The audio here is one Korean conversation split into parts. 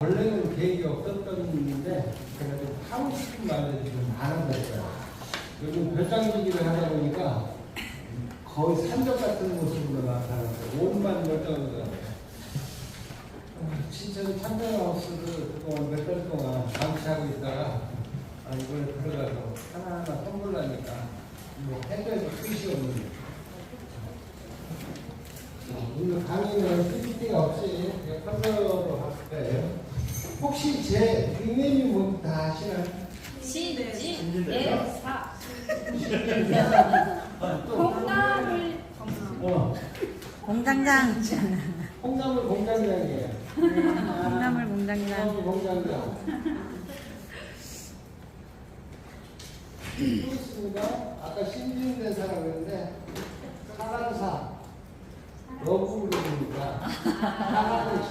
원래는 계획이 없었던데 그래도 하고 싶은 말들이 좀 많은 거예요. 요즘 별장기기를 하다 보니까 거의 산적 같은 모습으로 나타나서 온만 멀쩡한 신천 참전하우스를 그동안 몇 달 동안 방치하고 있다가 이번에 들어가서 하나하나 선물하니까 뭐 해줘도 끝이 없는 오늘 강의는 PPT가 없이 컴퓨터로 할 거예요. 혹시 제 닉네임이 뭐 다 아시나요? 신진대사 콩나물 공장장. 콩나물 공장장이에요. 콩나물 공장장. 콩나물 공장장. 또 있습니다. 아까 신진대사라고 했는데 사랑사 러브그룹입니다.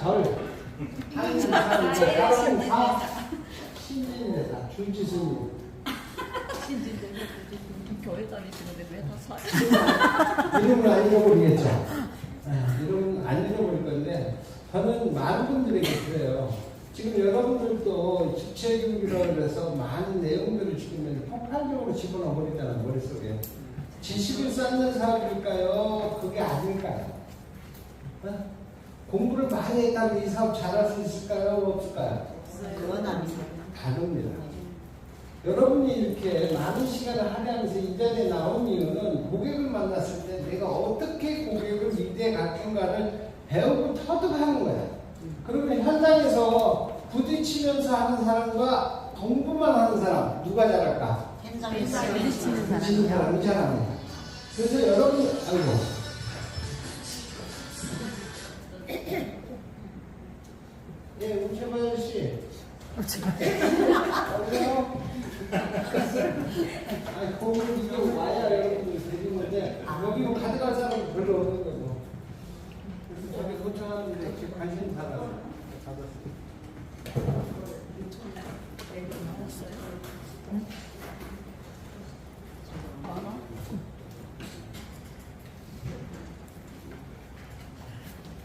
사랑의 절 사랑사 신진대사 준지스님. 교회 다니시는데 왜 다 사? 이름은 안 잃어버리겠죠. 이름은 안 잃어버릴 건데 저는 많은 분들에게 그래요. 지금 여러분들도 주체교육이라고 해서 많은 내용들을 지금 폭발적으로 집어넣어 버리잖아요. 머릿속에. 지식을 쌓는 사업일까요? 그게 아닐까요? 공부를 많이 했다고 이 사업 잘할 수 있을까요? 없을까요? 그건 아니죠. 다릅니다. 여러분이 이렇게 많은 시간을 할애하면서 이 자리에 나온 이유는 고객을 만났을 때 내가 어떻게 고객을 리드해 갈 건가를 배우고 터득하는 거야. 그러면 현장에서 부딪히면서 하는 사람과 공부만 하는 사람 누가 잘할까? 현장에서 부딪히는 사람이 잘합니다. 그래서 여러분 아이고 예, 우체만 씨. 안녕. 아니, 거기로 이게 와야 여러분들 되는 건데, 여기 뭐 가져갈 사람은 별로 없는 거고. 그래서 저기 도착하는데 이렇게 관심 받아서.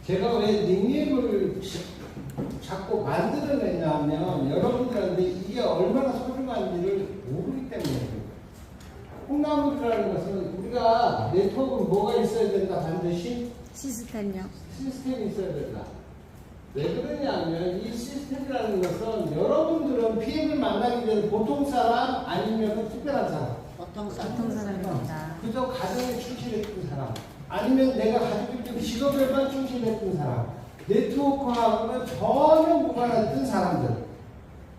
제가 왜 닉네임을 자꾸 만들어내냐면 여러분들한테 이게 얼마나 소중한지를 모르기 때문에 콩나물이라는 것은 우리가 네트워크는 뭐가 있어야 된다 반드시 시스템요. 시스템이 있어야 된다. 왜 그러냐면 이 시스템이라는 것은 여러분들은 PM을 만나기 전에 보통 사람 아니면 특별한 사람 보통 보통 사람입니다. 그저 가정에 충실했던 사람 아니면 내가 가지고 있던 직업에만 충실했던 사람 네트워크하고는 전혀 무관했던 사람들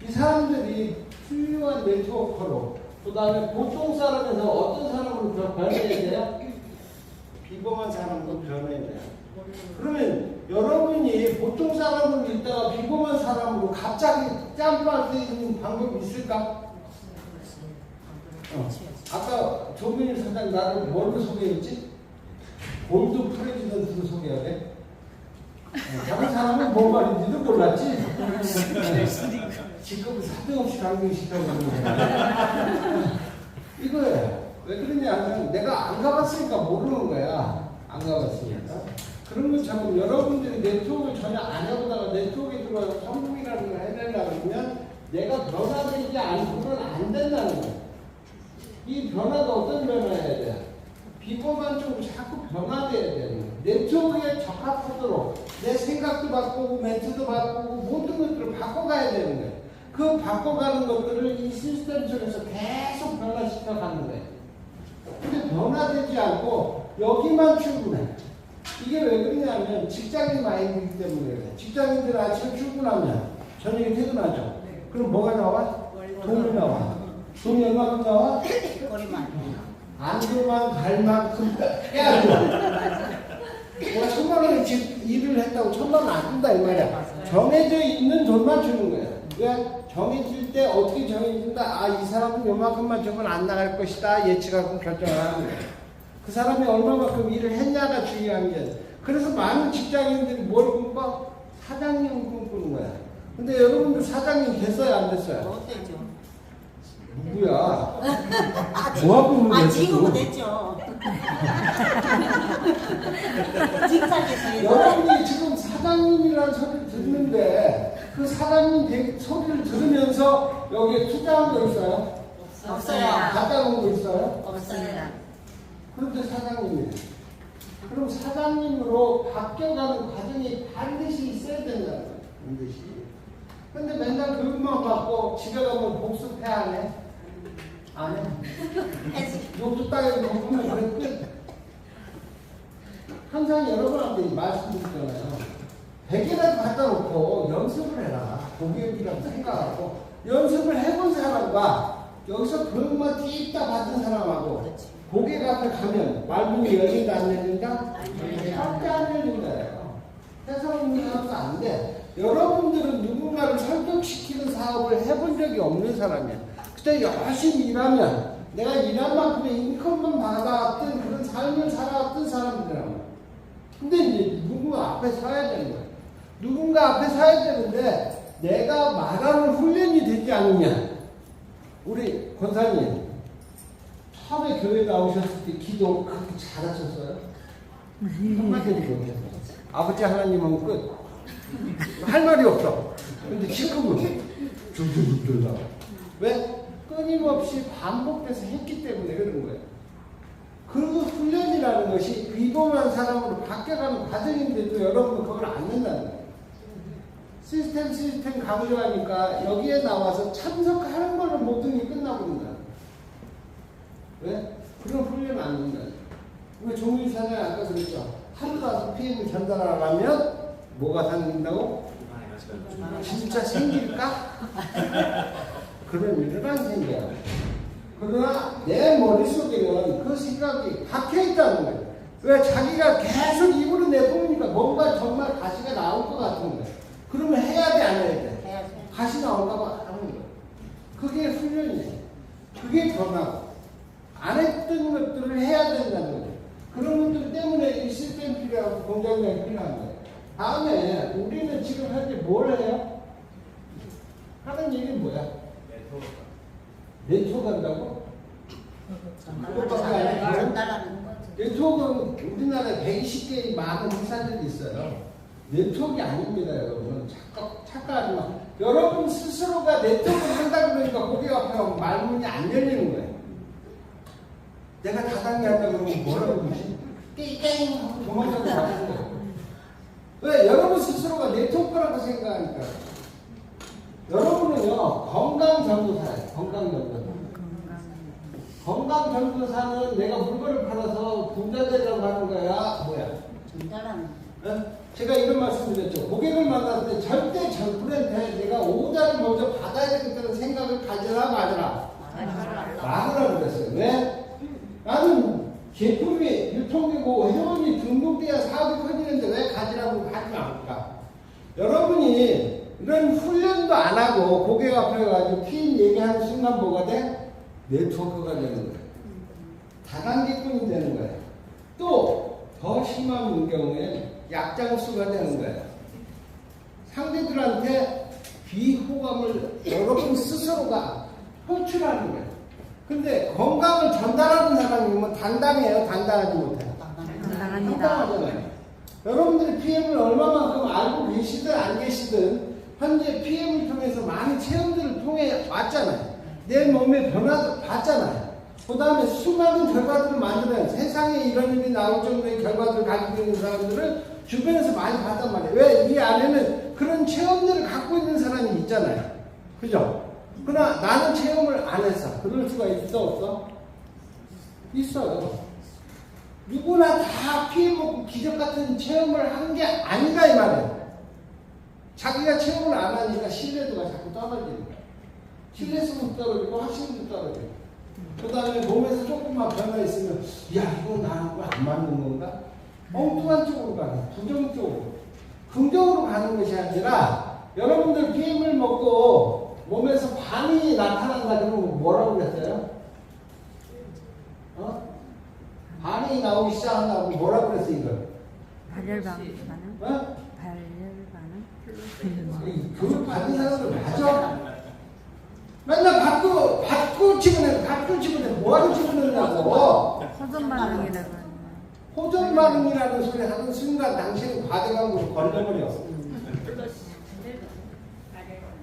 이 사람들이 훌륭한 네트워커로 그 다음에 보통 사람에서 어떤 사람으로 변해야 돼요? 비범한 사람으로 변해야 돼요. 그러면 여러분이 보통 사람으로 있다가 비범한 사람으로 갑자기 점프할 수 있는 방법이 있을까? 아까 조민희 사장 나를 뭘로 소개했지? 골드 프레지던트로 소개해야 돼? 다른 사람은 뭔 말인지도 몰랐지? 직급을 사정없이 강조시켜고 있는 거야. 이거예요. 왜 그러냐면 내가 안 가봤으니까 모르는 거야. 안 가봤으니까. 그런 것처럼 여러분들이 네트워크를 전혀 안 해보다가 네트워크에 들어가서 성공이라는 걸 해내려고 하면 내가 변화되지 않고는 안 된다는 거야. 이 변화가 어떤 변화여야 돼? 비범한 쪽으로 자꾸 변화돼야 되는 거야. 네트워크에 적합하도록 내 생각도 바꾸고 멘트도 바꾸고 모든 것들을 바꿔가야 되는 거야. 그 바꿔가는 것들을 이 시스템 속에서 계속 변화시켜 가는 거야. 근데 변화되지 않고 여기만 출근해. 이게 왜 그러냐면 직장인 마인드이기 때문에 그래. 직장인들 아침에 출근하면 저녁에 퇴근하죠. 그럼 뭐가 나와? 돈이 나와. 돈이 얼마큼 나와? 거리만. 안주만 갈 만큼 해야 돼. 내가 1,000만 원에 일을 했다고 1,000만 원 안 준다 이 말이야. 정해져 있는 돈만 주는 거야. 왜? 정해질 때 어떻게 정해진다? 아, 이 사람은 요만큼만 주면 안 나갈 것이다. 예측하고 결정을 하는 거야. 그 사람이 얼마만큼 일을 했냐가 중요한 게. 그래서 많은 직장인들이 뭘 꿈꿔? 사장님 꿈꾸는 거야. 근데 여러분들 사장님 됐어요? 안 됐어요? 어때죠? 누구야? 뭐하고 아, 지금은 됐죠. 직장에서 여러분이 지금 사장님이라는 소리를 듣는데 그 사장님 소리를 들으면서 여기에 투자한 거 있어요? 없어요. 갖다 놓은 거 있어요? 없습니다. 그런데 사장님이에요. 그럼 사장님으로 바뀌어가는 과정이 반드시 있어야 된다는 거예요. 반드시. 근데 맨날 교육만 받고 집에 가면 복습해야 하네? 안 해? 욕도 따위로 하면 그래 끝. 항상 여러분한테 말씀드렸잖아요. 100개라도 갖다 놓고 연습을 해라. 고객이라고 생각하고 연습을 해본 사람과 여기서 교육만 띄다 받은 사람하고 고객 앞에 가면 말문이 열린다 안 열린다? 절대 안 열린다요. 세상 있는 사람도 안 돼. 여러분들은 누군가를 설득시키는 사업을 해본 적이 없는 사람이야. 그때 열심히 일하면 내가 일한 만큼의 인컴만 받아왔던 그런 삶을 살아왔던 사람들이라고. 근데 이제 누군가 앞에 서야 되는 거야. 누군가 앞에 서야 되는데 내가 말하는 훈련이 되지 않으면 우리 권사님 처음에 교회 나오셨을 때 기도 그렇게 잘하셨어요? 한마디도 못했어요. 아버지 하나님은 끝. 할 말이 없어. 근데 지금은 줄줄줄 나와. 왜? 끊임없이 반복돼서 했기 때문에 그런 거예요. 그 훈련이라는 것이 위험한 사람으로 바뀌어가는 과정인데도 여러분은 그걸 안 nen다는 거예요. 시스템 강조하니까 여기에 나와서 참석하는 걸로 모든 게 끝나버린다. 왜? 그런 훈련 안 된다. 우리 종일사는 아까 그랬죠. 하루 가서 PM을 전달하려면 뭐가 생긴다고? 진짜 생길까? 그런 일은 안 생겨요. 그러나 내 머릿속에는 그 생각이 박혀있다는 거예요. 왜? 자기가 계속 입으로 내뿜으니까 뭔가 정말 가시가 나올 것 같은 거예요. 그러면 해야 돼, 안 해야 돼? 해야지. 가시 나올까 봐 하는 거예요. 그게 훈련이에요. 그게 변화고. 안 했던 것들을 해야 된다는 거예요. 그런 것들 때문에 이 시스템 필요하고 공장장이 필요한 거예요. 다음에 우리는 지금 현재 뭘 해요? 하는 얘기는 뭐야? 네트워크 한다고? 전달하는 거지. 네트워크는 우리나라에 120개의 많은 회사들이 있어요. 네트워크가 아닙니다, 여러분. 착각하지 마. 여러분 스스로가 네트워크를 한다 그러니까 고객 앞에 가면 말문이 안 열리는 거예요. 내가 다단계 한다 그러면 뭐라고 그러지? 땡! 하고 도망가고 가는 거예요. 왜? 여러분 스스로가 네트워크라고 생각하니까. 여러분은요, 건강전도사예요. 건강전도사. 건강전도사는 내가 물건을 팔아서 부자 되려고 하는 거야? 뭐야? 전달하는 네? 제가 이런 말씀 드렸죠. 고객을 만났을 때 절대 저분한테 내가 오다를 먼저 받아야 되겠다는 생각을 가져라 말아라. 말으라고 그랬어요. 왜? 나는 제품이 유통되고 회원이 등록돼야 사업이 커지는데 왜 가지라고 하지 않을까? 여러분이 이런 훈련도 안 하고 고객 앞에 가지고 피인 얘기하는 순간 뭐가 돼? 네트워크가 되는 거예요. 다단계꾼이 되는 거예요. 또 더 심한 경우에 약장수가 되는 거예요. 상대들한테 비호감을 여러분 스스로가 표출하는 거예요. 근데 건강을 전달하는 사람이면 당당해요? 당당하지 못해요? 당당합니다. 당당하잖아요. 여러분들이 PM을 얼마만큼 알고 계시든 안 계시든 현재 PM을 통해서 많은 체험들을 통해 왔잖아요. 내 몸의 변화도 봤잖아요. 그 다음에 수많은 결과들을 만들어요. 세상에 이런 일이 나올 정도의 결과들을 가지고 있는 사람들을 주변에서 많이 봤단 말이에요. 왜? 이 안에는 그런 체험들을 갖고 있는 사람이 있잖아요. 그죠? 그러나 나는 체험을 안 했어. 그럴 수가 있어, 없어? 있어요. 누구나 다 피해먹고 기적 같은 체험을 한 게 아니다, 이 말이에요. 자기가 체험을 안 하니까 신뢰도가 자꾸 떨어지는 거예요. 신뢰성도 떨어지고 확신도 떨어지고. 그 다음에 몸에서 조금만 변화 있으면, 야, 이거 나하고 안 맞는 건가? 엉뚱한 쪽으로 가는, 부정적으로. 긍정으로 가는 것이 아니라, 여러분들 PM을 먹고 몸에서 반이 나타난다 그러면 뭐라고 그랬어요? 반이 나오기 시작한다고 뭐라고 그랬어, 이걸? 발열 반응? 어? 발열 반응? 교육 받은 사람들 맞아? 맨날 받고 집어내, 뭐하러 집어넣냐고. 호전 반응이라고 하는 호전 반응이라는 소리 하는 순간 당신은 과대광으로 걸려버렸어.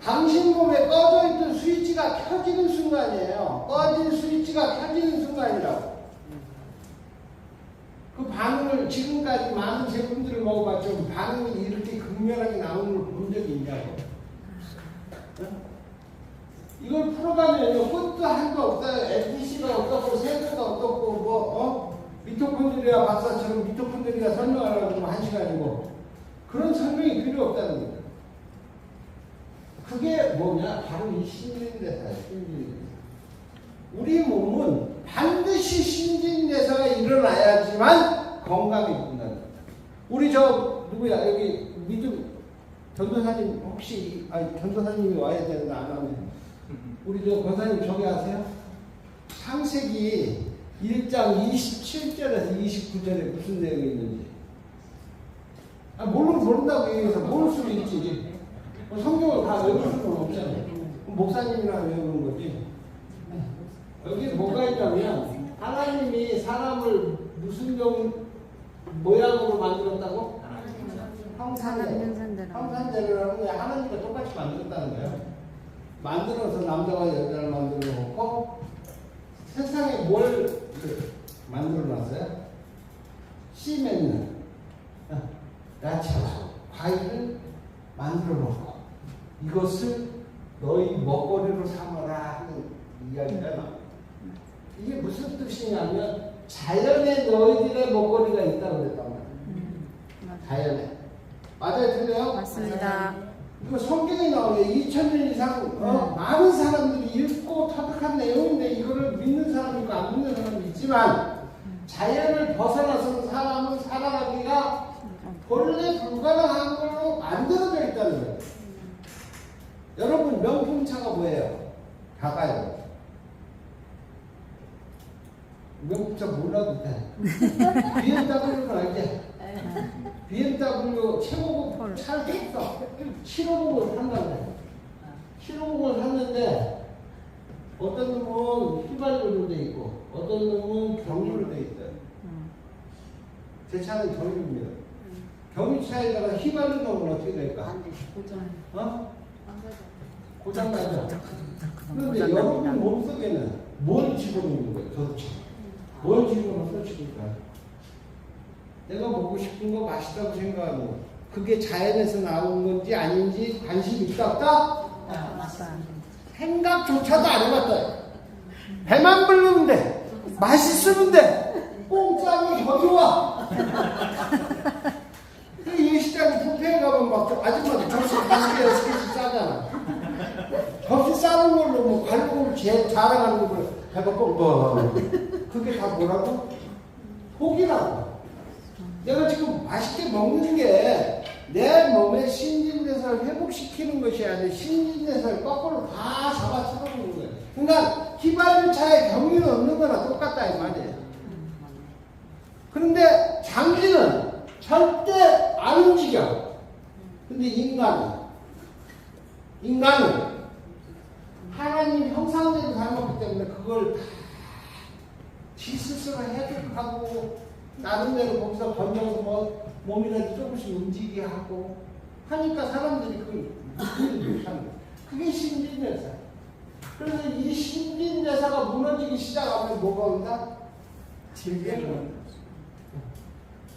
당신 몸에 꺼져 있던 스위치가 켜지는 순간이에요. 꺼진 스위치가 켜지는 순간이라고. 그 반응을 지금까지 많은 제품들을 먹어봤죠. 반응이 이렇게 극렬하게 나오는 걸 본 적이 있냐고. 이걸 풀어가면요, 끝도 한도 없어요. FTC가 어떻고, 세도가 어떻고, 미토콘드리아 박사처럼 미토콘드리아 설명하려고 하면 1시간이고, 그런 설명이 필요 없다는 거예요. 그게 뭐냐? 바로 이 신진대사예요, 신진대사. 우리 몸은 반드시 신진대사가 일어나야지만 건강이 된다는 거예요. 우리 누구야? 여기 믿음, 전도사님, 혹시, 전도사님이 와야 되는데 안 하면. 우리 권사님 저기 아세요? 창세기 1장 27절에서 29절에 무슨 내용이 있는지. 모른다고 얘기해서 모를 수도 있지. 성경을 다 외울 수는 없잖아요. 목사님이랑 외우는 거지. 여기 뭐가 있냐면, 하나님이 사람을 무슨 모양으로 만들었다고? 형상대로라는 게 하나님과 똑같이 만들었다는 거예요. 만들어서 남자와 여자를 만들어 놓고 세상에 뭘 만들어 놨어요? 씨 맺는 야채와 과일을 만들어 놓고 이것을 너희 먹거리로 삼아라 하는 이야기가 나와요. 이게 무슨 뜻이냐면 자연에 너희들의 먹거리가 있다고 그랬단 말이에요. 자연에. 맞아요? 틀려요? 맞습니다. 이거 성경에 나오네. 2000년 이상 많은 사람들이 읽고 터득한 내용인데 이거를 믿는 사람이 있고 안 믿는 사람이 있지만 자연을 벗어나서 사람은 살아가기가 본래 불가능한 걸로 만들어져 있다는 거예요. 여러분 명품차가 뭐예요? 다가요. 명품차 몰라도 돼. BMW는 알지? BMW 최고급 차를 샀어. 실용복을 산다고 해. 실용복을 샀는데 어떤 놈은 휘발유로 돼 있고 어떤 놈은 경유로 돼 있어요. 제 차는 경유입니다. 경유차에다가 휘발유 넣으면 어떻게 될까? 안 돼. 고장. 고장 나죠? 그런데 여러분 몸속에는 뭘 집어넣는 거예요? 도대체 뭘 집어넣어서 집을까요? 내가 먹고 싶은 거 맛있다고 생각하고 그게 자연에서 나온 건지 아닌지 관심이 있다 없다? 생각조차도 안 해봤다. 배만 부르면 돼. 맛있으면 돼. 공짜로 저기 와. 이 시장에 뷔페에 가면 막 아줌마들 접시 5개, 6개씩 싸잖아. 접시 싸는 걸로 뭐 갈고를 제일 자랑하는 걸 배가 뻥뻥. 그게 다 뭐라고? 포기라고. 내가 지금 맛있게 먹는 게 내 몸의 신진대사를 회복시키는 것이 아니라 신진대사를 거꾸로 다 잡아쳐놓는 거예요. 그러니까 휘발유차에 경유는 없는 거나 똑같다 이 말이에요. 그런데 장기는 절대 안 움직여. 근데 인간은 하나님 형상대로 닮았기 때문에 그걸 다 지 스스로 해독하고 나름대로 거기서 건져서 뭐 몸이라도 조금씩 움직이게 하고 하니까 사람들이 그걸 못하는 거예요. 그게 신진대사. 그래서 이 신진대사가 무너지기 시작하면 뭐가 온다? 질병이 온다.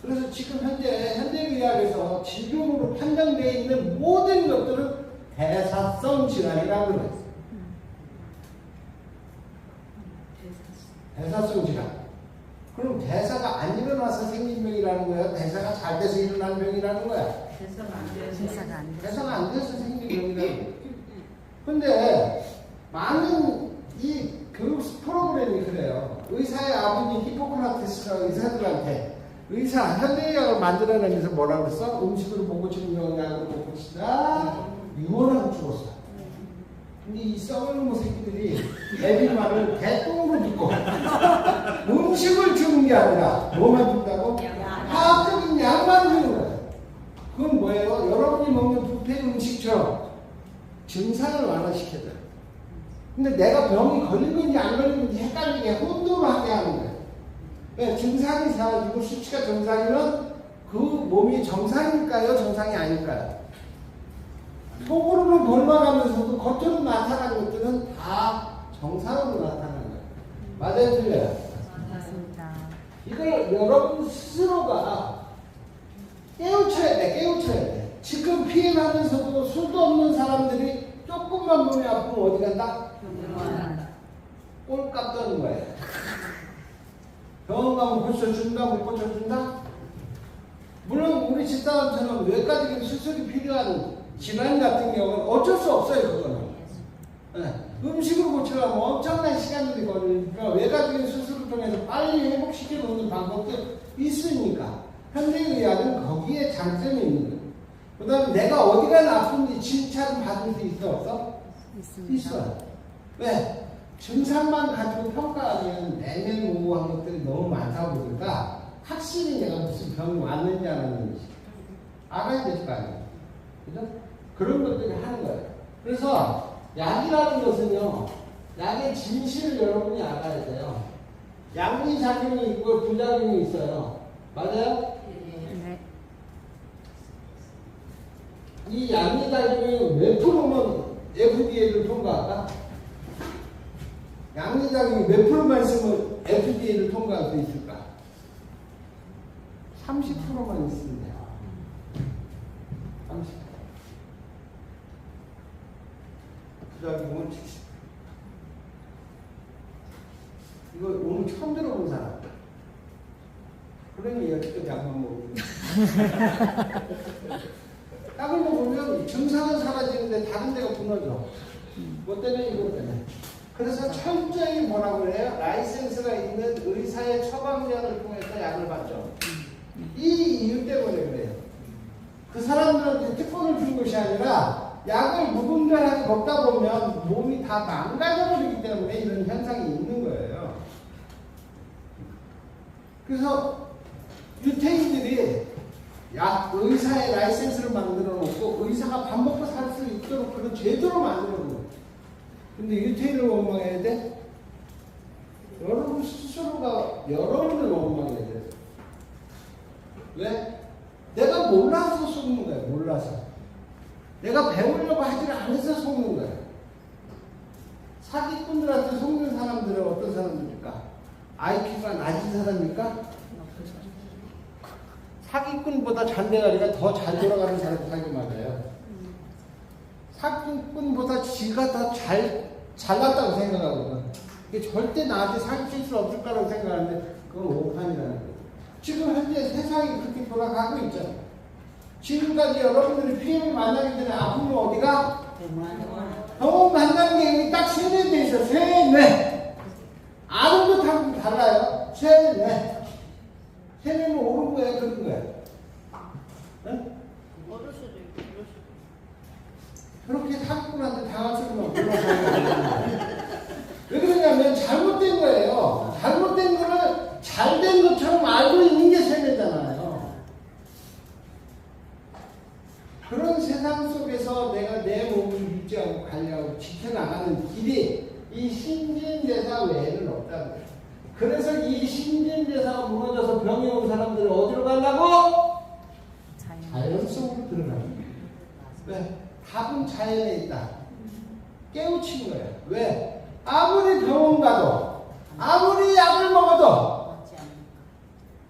그래서 지금 현대의학에서 질병으로 판정되어 있는 모든 것들은 대사성 질환이라고 그래요. 대사성 질환. 그럼 대사가 안 일어나서 생긴 병이라는 거야? 대사가 잘 돼서 일어나는 병이라는 거야? 대사가 안 돼서 생긴 병이라는 거야. 근데 많은 이 교육 프로그램이 그래요. 의사의 아버지 히포크라테스가 의사들한테 현대의학을 만들어내면서 뭐라고 그랬어? 음식으로 못 고치는 병약으로 못 고치다 유언하고 죽었어. 근데 이 썩은 새끼들이 애비 말을 개똥으로 듣고 음식을 주는 게 아니라 뭐만 준다고? 화학적인 약만 주는 거야. 그건 뭐예요? 여러분이 먹는 뷔페 음식처럼 증상을 완화시켜야 돼. 근데 내가 병이 걸린 건지 안 걸린 건지 헷갈리게 혼돈하게 하는 거야. 왜? 증상이 사라지고 수치가 정상이면 그 몸이 정상일까요? 정상이 아닐까요? 속으로는 볼만하면서도 정상으로 나타나는 거예요. 맞아요, 틀려요? 맞습니다. 이걸 여러분 스스로가 깨우쳐야 돼, 깨우쳐야 돼. 지금 피해하면서도 술도 없는 사람들이 조금만 몸이 아프면 어디 간다? 꼴값 떠는 거예요. 병원 가면 고쳐준다, 못 고쳐준다? 물론 우리 집사람처럼 뇌까지 수술이 필요한 질환 같은 경우는 어쩔 수 없어요, 그거는. 네. 음식으로 고치려면 엄청난 시간들이 걸리니까 외과적인 수술을 통해서 빨리 회복시켜 놓는 방법도 있으니까 현대의학은 거기에 장점이 있는 거예요. 그 다음에 내가 어디가 나쁜지 진찰을 받을 수 있어 없어? 있습니다. 있어요. 왜? 증상만 가지고 평가하면 내면모호한 것들이 너무 많다 보니까 확실히 내가 무슨 병이 왔는지 안 왔는지 알아야 될 거 아니에요. 그죠? 그런 것들이 하는 거예요. 그래서 약이라는 것은요, 약의 진실을 여러분이 알아야 돼요. 양리 작용이 있고 부작용이 있어요. 맞아요? 네. 이 양리 작용이 몇 프로면 FDA를 통과할까? 양리 작용이 몇 프로만 있으면 FDA를 통과할 수 있을까? 30%만 있으면 돼요. 30%. 부작용은 70%. 이거 오늘 처음 들어본 사람. 그러니 여태까지 약만 먹는 약을 먹으면 증상은 사라지는데 다른 데가 무너져. 뭐 때문에? 이것 때문에. 그래서 철저히 뭐라고 해요? 라이센스가 있는 의사의 처방전을 통해서 약을 받죠. 이 이유 때문에 그래요. 그 사람들한테 특권을 준 것이 아니라 약을 무분별하게 먹다 보면 몸이 다 망가져버리기 때문에 이런 현상이 있는 거예요. 그래서 유태인들이 의사의 라이센스를 만들어 놓고 의사가 밥 먹고 살 수 있도록 그런 제도를 만들어 놓은 거예요. 근데 유태인을 원망해야 돼? 여러분 스스로가 여러분을 원망해야 돼. 왜? 내가 몰라서 속는 거야. 몰라서. 내가 배우려고 하지를 않아서 속는 거야. 사기꾼들한테 속는 사람들은 어떤 사람들일까? IQ가 낮은 사람입니까? 사기꾼보다 잔대가리가 더 잘 돌아가는 사람이 사기 맞아요. 사기꾼보다 지가 더 잘났다고 생각하거든. 이게 절대 나한테 사기칠 수 없을 거라고 생각하는데 그건 오판이라는 거예요. 지금 현재 세상이 그렇게 돌아가고 있죠. 지금까지 여러분들이 피해를 만나기 전에 아프면 어디가? 병원 간다는 게 여기 딱 세뇌돼 있어. 세뇌. 아는 것하고 달라요. 세뇌. 세뇌는 옳은 거야, 그런 거야. 응? 모를 수도 있고 모를 수도 있고. 그렇게 사기꾼한테 당할수록 몰라서 왜 그러냐면 잘못된 거예요. 잘못된 거를 잘된 것처럼 알고 있는 게 세뇌잖아요. 그런 세상 속에서 내가 내 몸을 유지하고 관리하고 지켜나가는 길이 이 신진대사 외에는 없다는 거예요. 그래서 이 신진대사가 무너져서 병이 온 사람들은 어디로 가려고? 자연 속으로 들어가는 거예요. 왜? 답은 자연에 있다. 깨우친 거예요. 왜? 아무리 병원 가도 아무리 약을 먹어도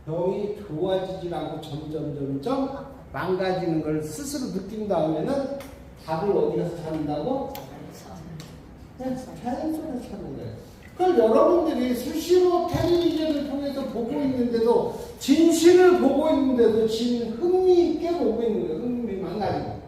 병이 좋아지지 않고 점점 망가지는 걸 스스로 느낀 다음에는 답을 어디 가서 찾는다고? 자연 속에서 찾는 거예요. 그걸 여러분들이 수시로 텔레비전을 통해서 보고 있는데도 진실을 보고 있는데도 흥미 있게 보고 있는 거예요. 흥미 망가지고.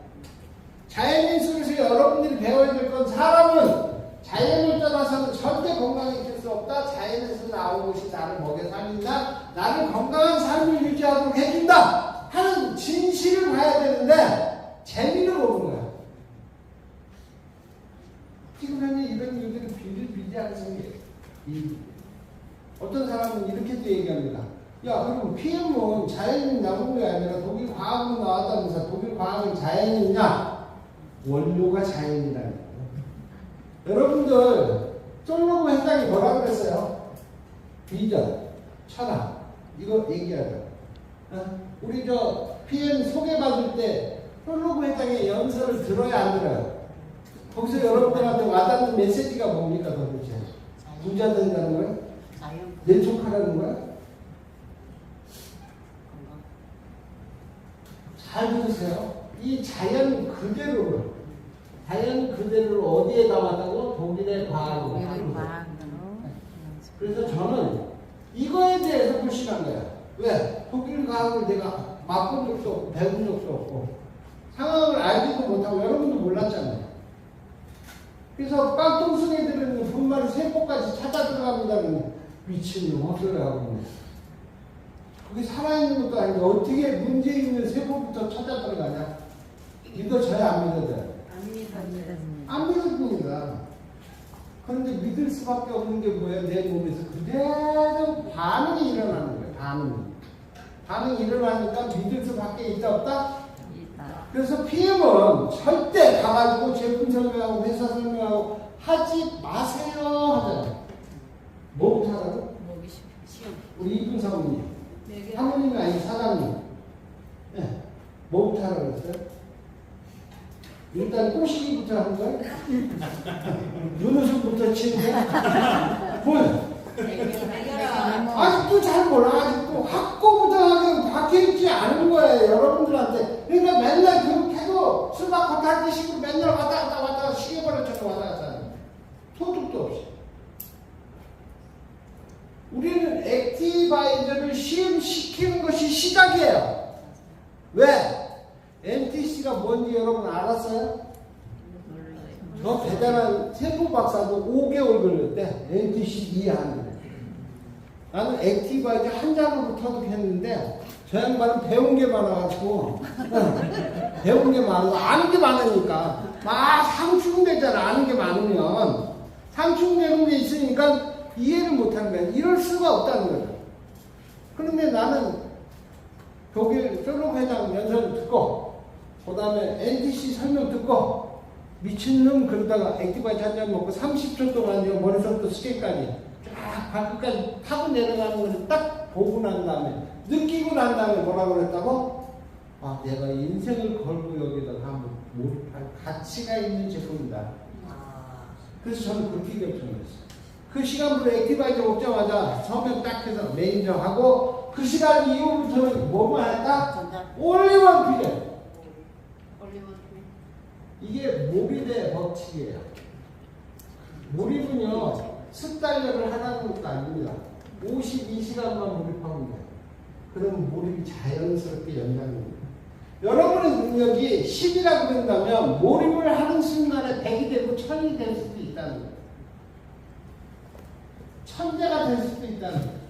자연인 속에서 여러분들이 배워야 될 건 사람은 자연을 떠나서는 절대 건강해질 수 없다. 자연에서 나온 것이 나를 먹여 살린다. 나를 건강한 삶을 유지하도록 해준다. 하는 진실을 봐야 되는데 재미를 보는 거야. 지금 현재 이런 일들이 비일비재한 생겨요. 어떤 사람은 이렇게도 얘기합니다. 야, 그럼 PM은 자연인 나온 게 아니라 독일 과학으로 나왔다면서 독일 과학은 자연이냐? 원료가 자연이라는 거예요. 여러분들 솔로몬 회장이 뭐라 그랬어요? 비전, 철학 이거 얘기하자. 우리 PM 소개받을 때 솔로몬 회장의 연설을 들어야 안 들어요? 거기서 여러분들한테 와닿는 메시지가 뭡니까 도대체? 부자 된다는 거야? 자연 내촉하라는 거야? 건강. 잘 들으세요. 이 자연 그대로를 어디에 담았다고? 독일의 과학으로. 독일의 과학으로. 그래서 저는 이거에 대해서 불신한 거야. 왜? 독일 과학을 내가 맛본 적도 없고 배운 적도 없고 상황을 알지도 못하고 여러분도 몰랐잖아요. 그래서 빵통숭이들은 분말 세포까지 찾아 들어갑니다는 미친놈 헛소리 하고 있네. 그게 살아있는 것도 아닌데 어떻게 문제 있는 세포부터 찾아 들어가냐? 믿어져야 안 믿어져요? 안 믿어집니다. 그런데 믿을 수밖에 없는 게 뭐예요? 내 몸에서 그대로 반응이 일어나는 거예요. 반응이 일어나니까 믿을 수밖에 있다 없다? 그래서 PM은 절대 가가지고 제품 설명하고 회사 설명하고 하지 마세요 하잖아요. 뭐부터 하라고? 시험. 우리 이쁜 사모님. 네 사모님이 아닌 사장님. 네. 뭐부터 하라고 그랬어요? 일단 꼬시기부터 하는 거예요? 눈웃음부터 치는 거야? 뭐야? 아직도 잘 몰라. 아직도 학고부터 박혀있지 않은 거예요. 여러분들한테. 그러니까 맨날 그렇게 해도 수박 겉핥기 식으로 맨날 왔다 갔다 시계버릇처럼 왔다 갔다 하는 소득도 없이. 우리는 액티바이저를 시험시키는 것이 시작이에요. 왜? NTC가 뭔지 여러분 알았어요? 저 대단한 세부 박사도 5개월 걸렸대. NTC 이해하는데. 나는 액티바이저 한 장으로 터득했는데 저 양반은 배운 게 많아가지고 배운 게 많아서 아는 게 많으니까 막 상충되잖아. 아는 게 많으면 상충되는 게 있으니까 이해를 못하는 거야. 이럴 수가 없다는 거죠. 그런데 나는 독일 솔로 회장 연설 듣고 그 다음에 NTC 설명 듣고 미친놈 그러다가 액티바이저 한 잔 먹고 30초 동안 머리서부터 스케까지 쫙 발끝까지 타고 내려가는 걸 딱 보고 난 다음에 느끼고 난 다음에 뭐라고 그랬다고? 아 내가 인생을 걸고 여기다가 한번 몰입할 가치가 있는 제품이다. 그래서 저는 그렇게 결정했어요. 그 시간부터 액티바이저 먹자마자 서명 딱 해서 매니저하고 그 시간 이후부터는 뭐만 할까? 올리원 피레. 이게 몰입의 법칙이에요. 몰입은요, 습단력을 하라는 것도 아닙니다. 52시간만 몰입하면 돼요. 그럼 몰입이 자연스럽게 연장됩니다. 여러분의 능력이 10이라고 된다면 몰입을 하는 순간에 100이 되고 1000이 될 수도 있다는 거예요. 천재가 될 수도 있다는 거예요.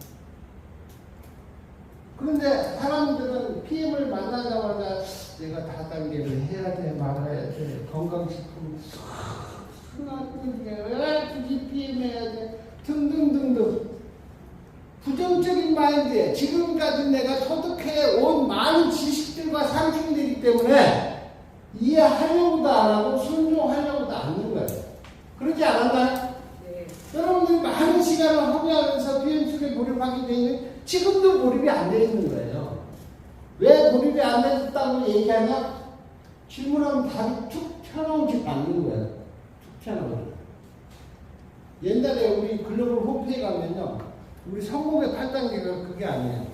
그런데 사람들은 PM을 만나자마자 내가 다단계를 해야 돼, 말아야 돼, 건강식품 왜 굳이 PM 해야 돼, 등등등등. 부정적인 마인드에 지금까지 내가 터득해 온 많은 지식들과 상충되기 때문에 이해하려고도 안 하고 순종하려고도 안 하는 거예요. 그러지 않았나요? 네. 여러분들이 많은 시간을 허비하면서 PM 속에 몰입하게 되면 지금도 몰입이 안 돼 있는 거예요. 왜 몰입이 안 됐다고 얘기하냐? 질문하면 답이 툭 튀어나오지 않는 거예요. 툭 튀어나오죠. 옛날에 우리 글로벌 홈페이지 가면요. 우리 성공의 8단계가 그게 아니에요.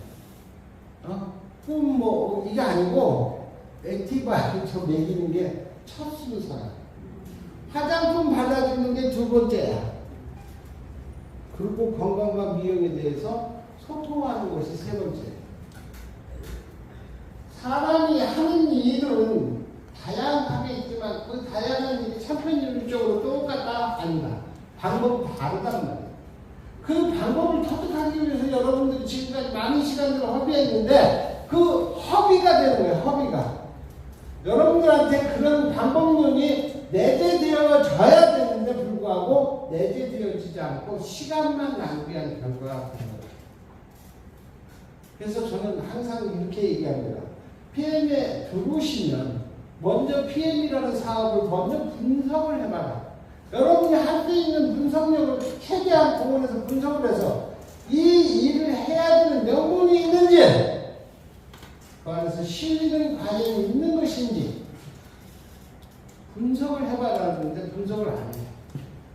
꿈 이게 아니고 액티바이저 매기는 게 첫 순서야. 화장품 발라주는 게 두 번째야. 그리고 건강과 미용에 대해서 소통하는 것이 세 번째. 사람이 하는 일은 다양하게 있지만 그 다양한 일이 천편일률적으로 똑같다? 아니다. 방법이 다르단 말이에요. 그 방법을 터득하기 위해서 여러분들이 지금까지 많은 시간들을 허비했는데 그 허비가 되는 거예요. 허비가. 여러분들한테 그런 방법론이 내재되어져야 되는데 불구하고 내재되어지지 않고 시간만 낭비한 결과가 되는 거예요. 그래서 저는 항상 이렇게 얘기합니다. PM에 들어오시면 먼저 PM이라는 사업을 먼저 분석을 해봐라. 여러분이 할 수 있는 분석력을 최대한 동원해서 분석을 해서 이 일을 해야 되는 명분이 있는지 그 안에서 실리는 과정이 있는 것인지 분석을 해봐라는데 분석을 안 해.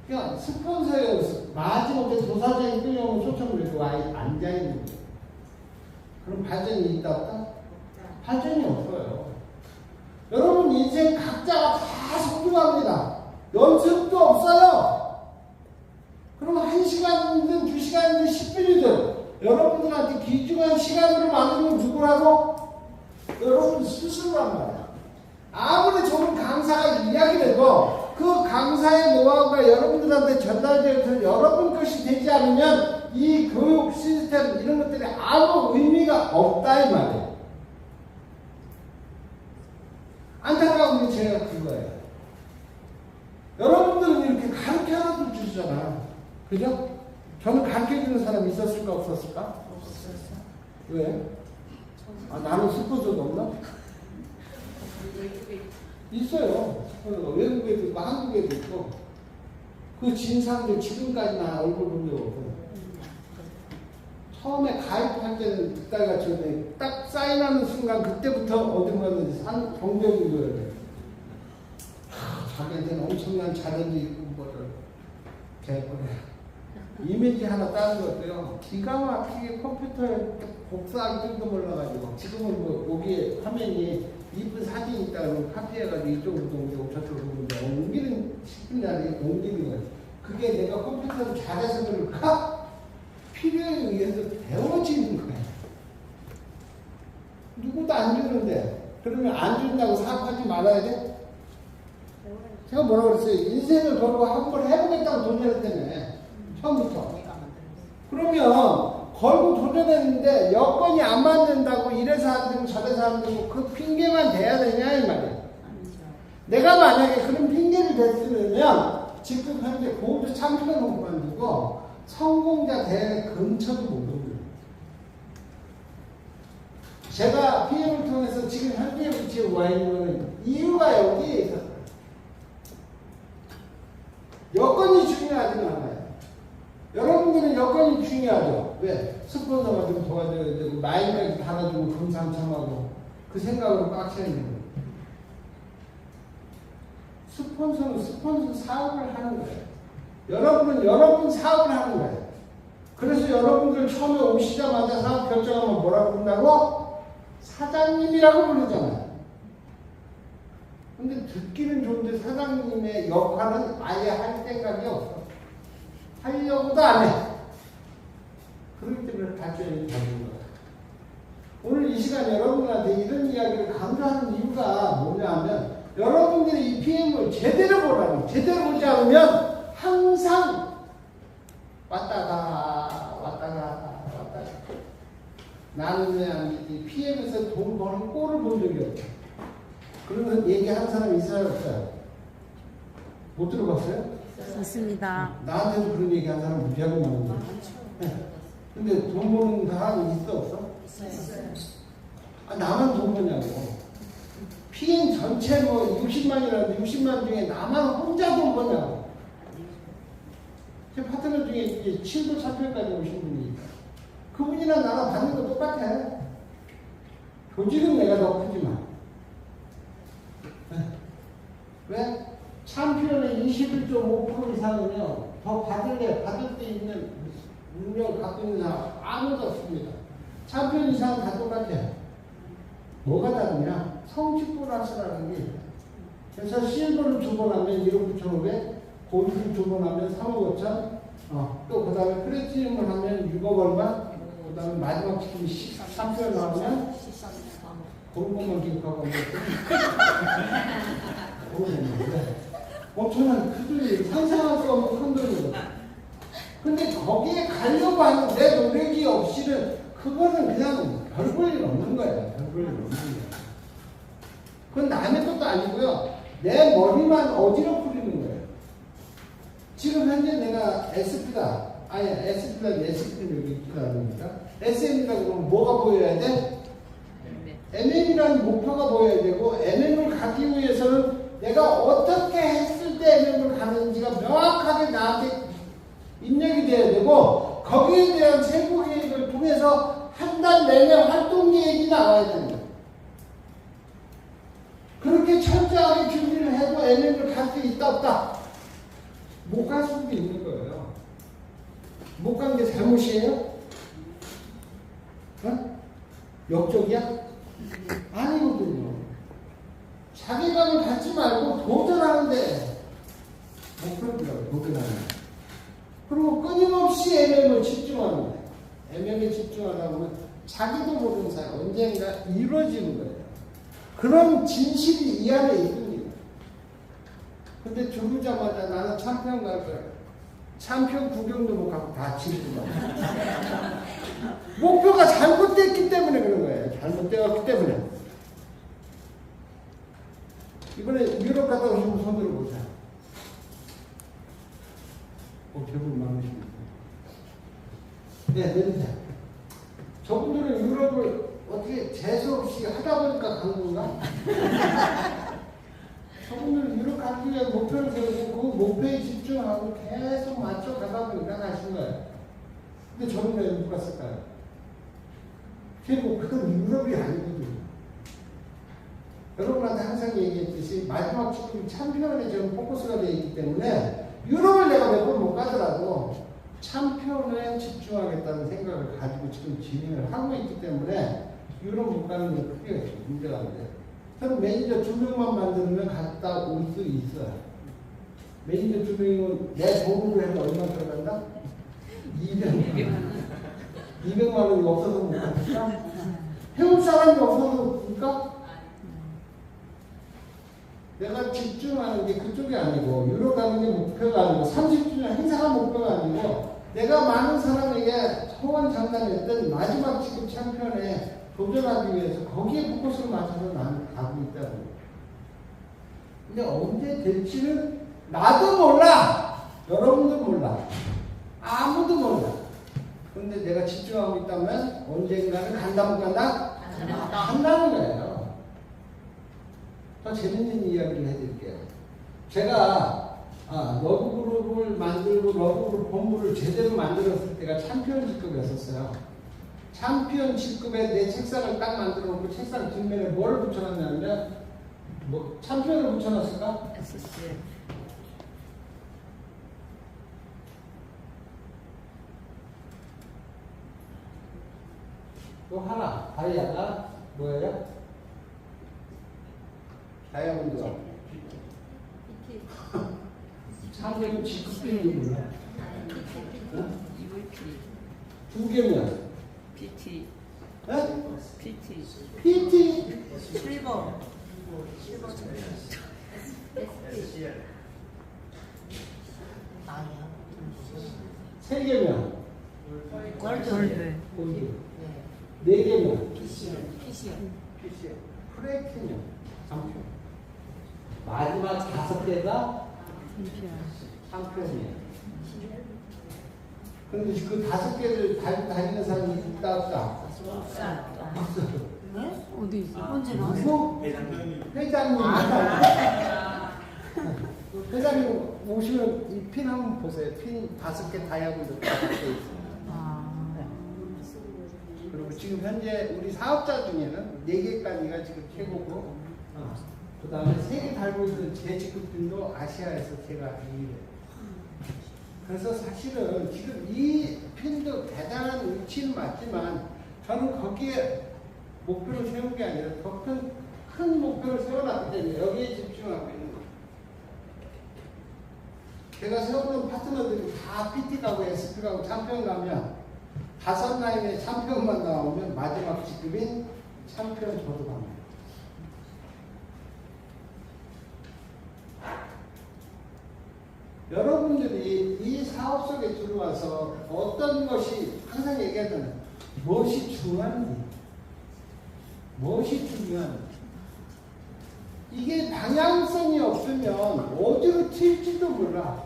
그냥 스폰서에 마지막에 도사장이 끌려오면 초청을 해도 아예 앉아있는 거예요. 그럼 발전이 있다 없다? 발전이 없어요. 여러분 인생 각자가 다 소중합니다. 연습도 없어요. 그럼 1시간이든 2시간이든 10분이든 여러분들한테 귀중한 시간으로 만드는 누구라고? 여러분 스스로란 말이야. 아무리 좋은 강사가 이야기를 해도 그 강사의 노하우가 여러분들한테 전달되어서 여러분 것이 되지 않으면 이 교육 시스템 이런 것들이 아무 의미가 없다 이 말이에요. 안타까운 게 제가 그거예요. 여러분들은 이렇게 가르쳐도 주시잖아. 그죠? 저는 가르쳐주는 사람이 있었을까 없었을까? 없었어. 왜? 아, 나는 스포츠도 없나? 있어요. 외국에도 있고 한국에도 있고 그 진상들 지금까지 나 얼굴 본 적 없고 처음에 가입할 때는 그때가 전에 딱 사인하는 순간 그때부터 어딘가는 경쟁인 거예요. 자기한테는 엄청난 자전이 있고 뭐를 개버려. 이미지 하나 따는 것도요. 기가 막히게 컴퓨터에 복사하기 뜰도 몰라가지고 지금은 뭐 여기에 화면이 이쁜 사진이 있다고 카피해가지고 이쪽으로 옮기고 저쪽으로 옮기는 싶은 날이 옮기는 거예요. 그게 내가 컴퓨터를 잘해서 그럴까? 필요에 의해서 배워지는 거예요. 누구도 안 주는데 그러면 안 준다고 사업하지 말아야 돼? 제가 뭐라고 그랬어요? 인생을 걸고 한번 해보겠다고 도전했다며 처음부터. 그러면 걸고 도전했는데 여건이 안 맞는다고 이래서 안 되고 저래서 안 되고 그 핑계만 대야 되냐 이 말이야. 내가 만약에 그런 핑계를 댔으면 지금 현재 고급 챔피언을 못 만들고 성공자 대회 근처도 못 옵니다. 제가 PM을 통해서 지금 현재 위치에 와 있는 거는 이유가 여기에 있었어요. 여건이 중요하지 않아요. 여러분들은 여건이 중요하죠. 왜? 스폰서가 좀 도와줘야 되고 마인까지 달아주고 금상첨하고 그 생각으로 빡쳐 있는 거예요. 스폰서는 스폰서 사업을 하는 거예요. 여러분은 여러분 사업을 하는 거예요. 그래서 여러분들 처음에 오시자마자 사업 결정하면 뭐라고 부른다고? 사장님이라고 부르잖아요. 근데 듣기는 좋은데 사장님의 역할은 아예 할 생각이 없어. 하려고도 안 해. 그렇기 때문에 발전이 되는 거야. 오늘 이 시간 여러분들한테 이런 이야기를 강조하는 이유가 뭐냐면 여러분들이 이 PM을 제대로 보라고. 제대로 보지 않으면 항상 왔다가 나는 왜 이 PM에서 돈 버는 꼴을 본 적이 없어. 그러면 얘기하는 사람이 있어요 없어요? 못 들어봤어요? 있습니다. 나한테도 그런 얘기하는 사람 무지하게 많은데. 근데 돈 버는 사람이 있어 없어? 있어요. 아, 나만 돈 버냐고. PM 전체 뭐 60만이라는데 60만 중에 나만 혼자 돈 버냐고. 제 파트너 중에 이제 7도 4편까지 오신 분이 있다. 그분이랑 나랑 받는 거 똑같아. 조직은 내가 더 크지만. 왜? 챔피언의 21.5% 이상은요, 더 받을 때 있는 능력을 갖고 있는 사람 아무도 없습니다. 챔피언 이상은 다 똑같아요. 뭐가 다르냐? 성취 보너스라는 게 있어요. 그래서 실버를 2번 하면 1억 9,500, 골드를 2번 하면 3억 5천, 또 그 다음에 플래티넘을 하면 6억 얼마, 그 다음에 마지막 치킨 13편 나오면 그런 것만 기억하고 엄청난 큰 돈이 상상할 수 없는 큰 돈이거든. 근데 거기에 가려고 하는 내 노력이 없이는 그거는 그냥 별 볼 일 없는 거예요. 별 볼 일 없는 거예요. 그건 남의 것도 아니고요. 내 머리만 어디로 풀리는 거예요. 지금 현재 내가 SP다. 아니 SP는 여기 있다니까. SM이다 그러면 뭐가 보여야 돼? MM이라는 목표가 보여야 되고 MM을 가기 위해서는 내가 어떻게 했을 때 MM을 가는지가 명확하게 나한테 입력이 돼야 되고 거기에 대한 세부 계획을 통해서 한 달 내내 활동 계획이 나와야 됩니다. 그 그렇게 철저하게 준비를 해도 MM을 갈 수 있다 없다? 못 갈 수도 있는 거예요. 못 간 게 잘못이에요? 어? 역적이야? 아니거든요. 자기감을 갖지 말고 도전하는데 목표더라고요. 도전하는 데. 그리고 끊임없이 MM을 집중하는 거예요. MM에 집중하다 보면 자기도 모르는 사이 언젠가 이루어지는 거예요. 그런 진실이 이 안에 있습니다. 근데 죽으자마자 나는 챔피언 갈 거야. 챔피언 구경도 못 가고 다 치고 목표가 잘못됐기 때문에 그런 거예요. 잘못되었기 때문에. 이번에 유럽 갔다 오신 분 손 들어보세요. 대부분 많으십니다. 네, 내리세요. 저분들은 유럽을 어떻게 재수없이 하다 보니까 간 건가? 저분들은 유럽 가기 위해 목표를 세우고 그 목표에 집중하고 계속 맞춰 가다 보니까 가신 거예요. 근데 저는 왜 못 갔을까요? 제 목표는 유럽이 아니거든요. 여러분한테 항상 얘기했듯이 마지막 지금 챔피언에 지금 포커스가 되어 있기 때문에 유럽을 내가 몇 번 못 가더라도 챔피언에 집중하겠다는 생각을 가지고 지금 진행을 하고 있기 때문에 유럽 못 가는 건 크게 문제가 안 돼요. 저는 매니저 2명만 만들면 갔다 올 수 있어요. 매니저 2명은 내 돈으로 해서 얼마 들어간다? 200만 원. 200만 원이 없어서 못 갑니까? 해올 사람이 없어서입니까? 내가 집중하는 게 그쪽이 아니고 유럽 가는 게 목표가 아니고 30주년 행사가 목표가 아니고 내가 많은 사람에게 소원 장담했던 마지막 지금 챔피언에 도전하기 위해서 거기에 포커스를 맞춰서 나는 가고 있다고. 근데 언제 될지는 나도 몰라. 여러분도 몰라. 아무도 몰라. 근데 내가 집중하고 있다면 언젠가는 간다 못 간다? 간다는 거예요. 더 재밌는 이야기를 해드릴게요. 제가 러브그룹을 만들고 러브그룹 본부를 제대로 만들었을 때가 챔피언 직급이었어요. 챔피언 직급에 내 책상을 딱 만들어 놓고 책상 뒷면에 뭘 붙여놨냐면 챔피언을 붙여놨을까? SC. 또 하나 다이아가 뭐예요? 다이아몬드가 챔피언 직급이 몰라. UVP. 두 개면 PT. 네? PT. PT 실버. 나야. 세 개면 월드. 골드. 네 개면 PC. 프레티늄 3표. 마지막 5개가 챔피언이에요. 근데 그 5개를 달고 다니는 사람이 있다 없다? 네? 어디 있어? 언제 나왔어? 누구? 회장님. 회장님 오시면 이 핀 한번 보세요. 핀 5개 다이아몬드 다 박혀 있습니다. 그리고 지금 현재 우리 사업자 중에는 4개까지가 지금 최고고, 그 다음에 3개 달고 있는 제 직급들도 아시아에서 제가 2위예요. 그래서 사실은 지금 이 핀도 대단한 위치는 맞지만 저는 거기에 목표를 세운 게 아니라 더 큰 목표를 세워놨기 때문에 여기에 집중하고 있는 거예요. 제가 세우는 파트너들이 다 PT 가고 SP 가고 챔피언 가면 5라인에 챔피언만 나오면 마지막 직급인 챔피언 저도 갑니다. 여러분들이 이 사업 속에 들어와서 어떤 것이 항상 얘기하잖아요. 무엇이 중요한지, 무엇이 중요한지. 이게 방향성이 없으면 어디로 튈지도 몰라.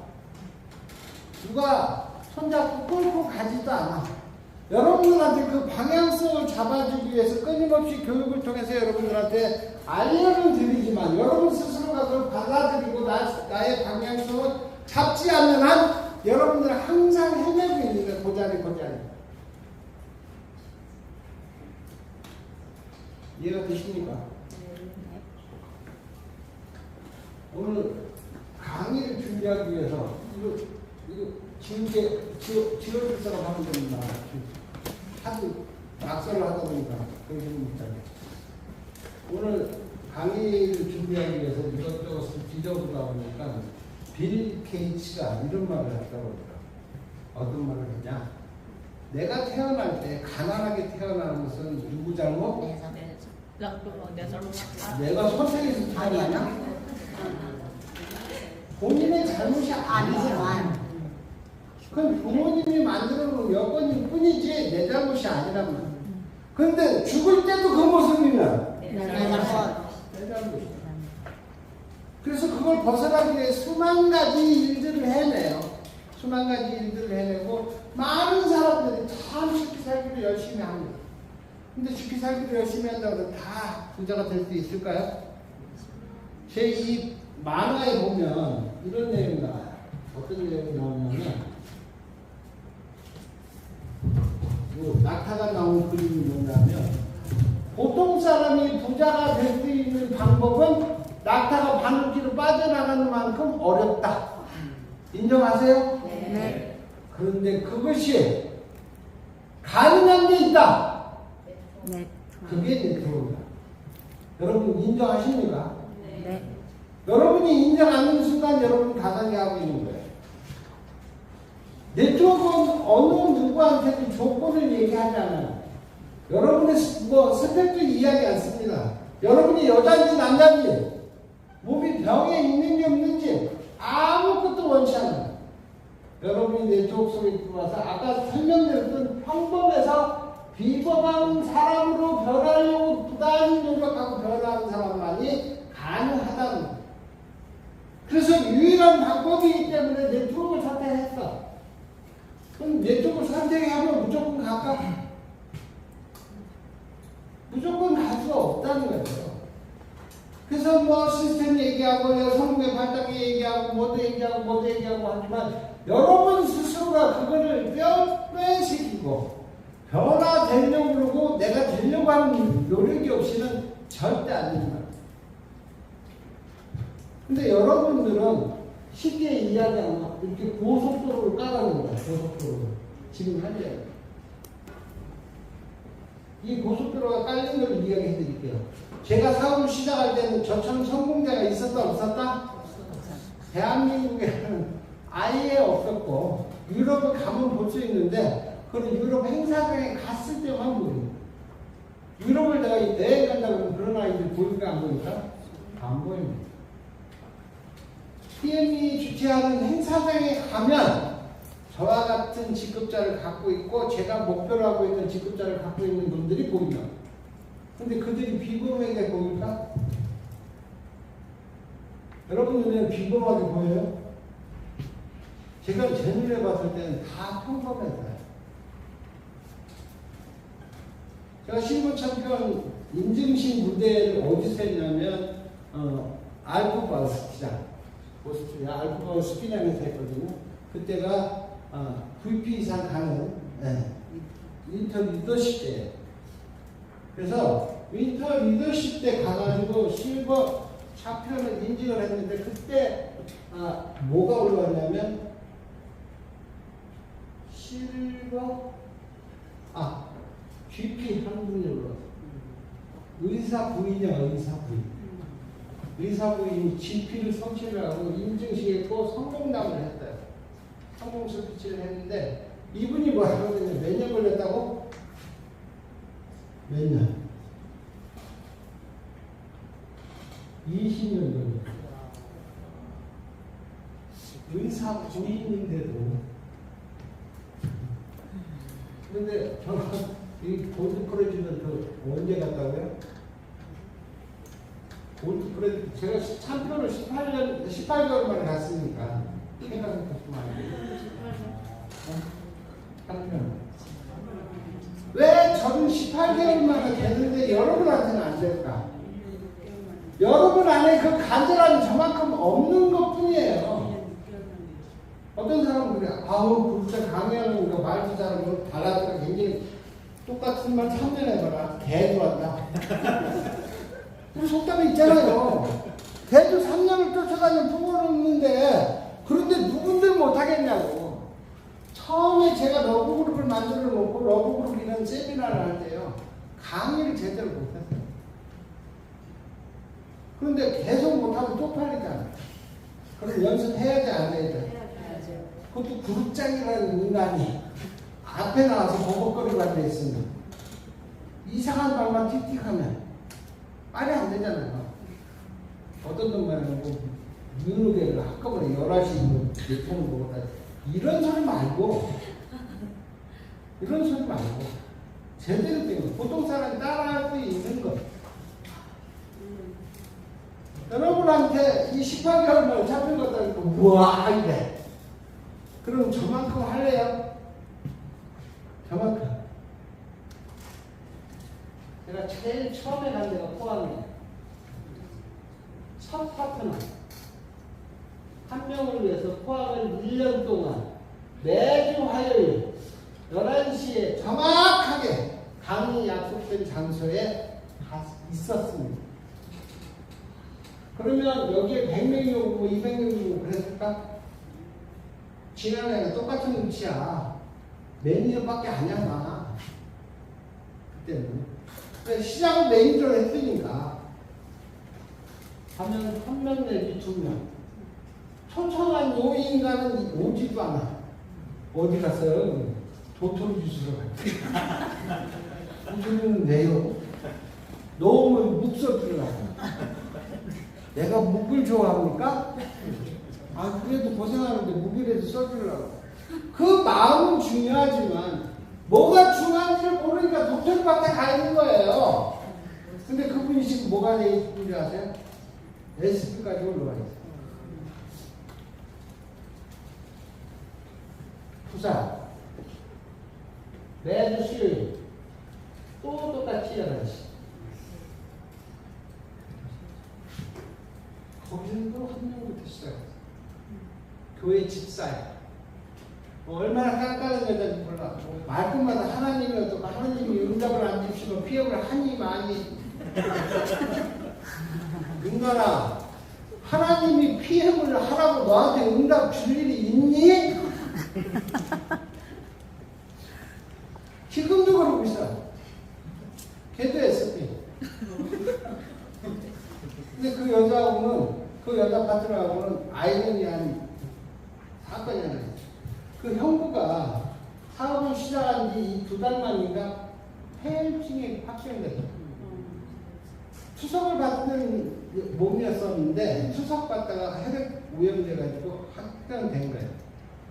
누가 손잡고 끌고 가지도 않아. 여러분들한테 그 방향성을 잡아주기 위해서 끊임없이 교육을 통해서 여러분들한테 알려는 드리지만 여러분 스스로가 그걸 받아들이고 나의 방향성을 잡지 않는 한 여러분들은 항상 헤매고 있는 거예요. 고자리. 이해가 되십니까? 오늘 강의를 준비하기 위해서 이거 지어줄 사람 하면 됩니다. 하도 낙서를 하다 보니까 그러지 못하게. 오늘 강의를 준비하기 위해서 이것저것 뒤져보다 보니까 빌 게이츠가 이런 말을 했다고 하더라고요. 어떤 말을 했냐? 내가 태어날 때 가난하게 태어나는 것은 누구 잘못? 내 잘못이야. 내가 선택해서 태어나냐? 본인의 잘못이 아니지만 그건 부모님이 만들어 놓은 여건일 뿐이지 내 잘못이 아니란 말이야. 근데 죽을 때도 그 모습이면 내 잘못이야. 그래서 그걸 벗어나기 위해 수만 가지 일들을 해내요. 수만 가지 일들을 해내고 많은 사람들이 참 죽기 살기를 열심히 합니다. 근데 죽기 살기를 열심히 한다고 해서 다 부자가 될 수 있을까요? 제 이 만화에 보면 이런 내용이 나와요. 어떤 내용이 나오냐면 낙타가 나온 그림이 뭐냐면 보통 사람이 부자가 될 수 있는 방법은 낙타가 바늘기로 빠져나가는 만큼 어렵다. 인정하세요? 네. 그런데 그것이 가능한 게 있다. 네. 그게 네트워크다. 여러분 인정하십니까? 네. 여러분이 인정하는 순간 여러분 가상이 하고 있는 거예요. 네트워크는 어느 누구한테도 조건을 얘기하지 않아요. 여러분의 스펙도 이해하지 않습니다. 여러분이 여자인지 남자인지 몸이 병에 있는지 없는지 아무것도 원치 않아요. 여러분이 네트워크 속에 들어와서 아까 설명드렸던 평범해서 비범한 사람으로 변하려고 부단히 노력하고 변하는 사람만이 가능하다는 거예요. 그래서 유일한 방법이기 때문에 네트워크를 선택했어. 그럼 네트워크를 선택하면 무조건 갈까? 무조건 갈 수가 없다는 거예요. 그래서 뭐 시스템 얘기하고 성공의 발달기 얘기하고 뭐도 얘기하고 하지만 여러분 스스로가 그거를 뼈시키고 변화되려고 그러고 내가 되려고 하는 노력이 없이는 절대 안 된다. 근데 여러분들은 쉽게 이해하지 않아. 이렇게 고속도로를 깔아놓은 거야. 고속도로를. 지금 현재. 이 고속도로가 깔린 걸 이야기해 드릴게요. 제가 사업을 시작할 때는 저처럼 성공자가 있었다 없었다? 대한민국에는 아예 없었고 유럽을 가면 볼 수 있는데 그건 유럽 행사장에 갔을 때만 보여요. 유럽을 내가 여행 간다고 하면 그런 아이들 보일까 안 보일까? 안 보입니다. PM이 주최하는 행사장에 가면 저와 같은 직급자를 갖고 있고 제가 목표로 하고 있는 직급자를 갖고 있는 분들이 보인다. 근데 그들이 비범하게 보일까? 여러분 눈에는 비범하게 보여요? 제가 제 눈에 봤을 때는 다 평범했어요. 제가 실버 챔피언 인증식 무대를 어디서 했냐면 알프바우 스키장 오스트리아 알프바우 스키장에서 했거든요. 그때가 VP 이상 가는 윈터 리더십 때. 그래서 윈터 리더십 때 가가지고 실버 챔피언을 인증을 했는데 그때 뭐가 올라왔냐면 실버 GP 한 분이 올라왔어요. 의사 부인이야. 의사 부인이 GP를 성취를 하고 인증식에 또 성공담을 했어요. 성공 스피치를 했는데 이분이 뭐라고 하냐면 몇 년 걸렸다고? 몇 년? 20년 걸렸어요. 의사 부인인데도. 근데 저는 이 골드 프레지는 언제 갔다고요? 골드 프레지 제가 챔피언을 18개월 만에 갔으니까 생각은 그렇지만 왜 저는 18개월 만에 됐는데 여러분한테는 안 될까? 여러분 안에 그 간절함이 저만큼 없는 것 뿐이에요. 어떤 사람은 그래. 진짜 강의하는 거 말도 잘하고 달라들어 굉장히 똑같은 말 3년 해봐라. 개 좋았다. 그런 속담이 있잖아요. 걔도 3년을 쫓아다니는 부모는 없는데 그런데 누군들 못하겠냐고. 처음에 제가 러브그룹을 만들어 놓고 러브그룹이라는 세미나를 할 때요. 강의를 제대로 못했어요. 그런데 계속 못하면 쪽팔리잖아. 그럼 연습해야 돼, 안 해야 돼? 그것도 그룹장이라는 인간이 앞에 나와서 버벅거리고 앉아있으면 이상한 말만 틱틱하면 말이 안 되잖아요. 어떤 놈 말은 뭐 유노계를 한꺼번에 11시 몇 통을 먹었다. 이런 소리 말고 제대로 된 거. 보통 사람이 따라할 수 있는 거. 여러분한테 이 18개월만 잡힌 것 같다니까 우와 이래. 그럼 저만큼 할래요? 저만큼. 제가 제일 처음에 간 데가 포항이에요. 첫 파트너. 한 명을 위해서 포항을 1년 동안 매주 화요일 11시에 정확하게 강의 약속된 장소에 있었습니다. 그러면 여기에 100명이 오고 200명이 오고 그랬을까? 지난해가 똑같은 위치야. 매니저밖에 안 양마. 그때는. 시작을 매니저로 했으니까. 하면 1명 내지 2명. 초청한 요 인간은 오지도 않아. 어디 갔어요? 도토리 주스러 갔어요. 도토리는 왜요? 너무 묵 써주려고. 내가 묵을 좋아합니까? 아, 그래도 고생하는데 묵이라도 써주려고. 그 마음은 중요하지만, 뭐가 중요한지를 모르니까 도토리밭에 가 있는 거예요. 근데 그분이 지금 뭐가 돼 있는지 아세요? SP까지 올라와 있어요. 부산. 매주 수요일. 또 똑같이 11시. 거기는 또 한 명부터 시작했어요. 교회 집사야. 얼마나 깐깐한 여자인지 몰라. 말끝마다 하나님이 어떻고 하나님이 응답을 안 주시면 피업을 하니 많이. 인간아, 하나님이 피업을 하라고 너한테 응답 줄 일이 있니? 지금도 그러고 있어. 걔도 SP. 근데 그 여자하고는, 그 여자 파트너하고는 아이러니한 사건이 하나 있어. 그 형부가 사업을 시작한 지 2달 만인가 폐혈증에 확정됐어. 투석을 받는 몸이었었는데 투석 받다가 혈액 오염돼가지고 확정된 거예요.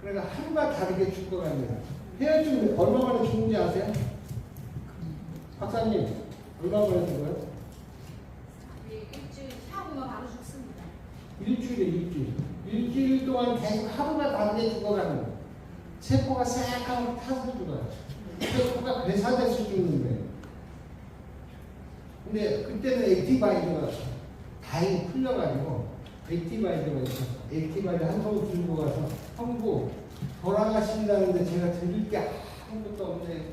그러니까 하루가 다르게 죽어갑니다. 폐혈증 얼마 만에 죽는지 아세요? 박사님, 얼마 만에 죽어요? 일주일 하고만 바로 죽습니다. 일주일에 일주일 동안 계속 하루가 다르게 죽어가는 거예요. 세포가 새까맣게 타서 죽어요. 세포가 괴사돼서 죽는 거예요. 근데 그때는 액티바이드가 다행히 풀려가지고 액티바이드가 있었어. 액티바이드 한 통 들고 가서 형부 돌아가신다는데 제가 드릴 게 아무것도 없네.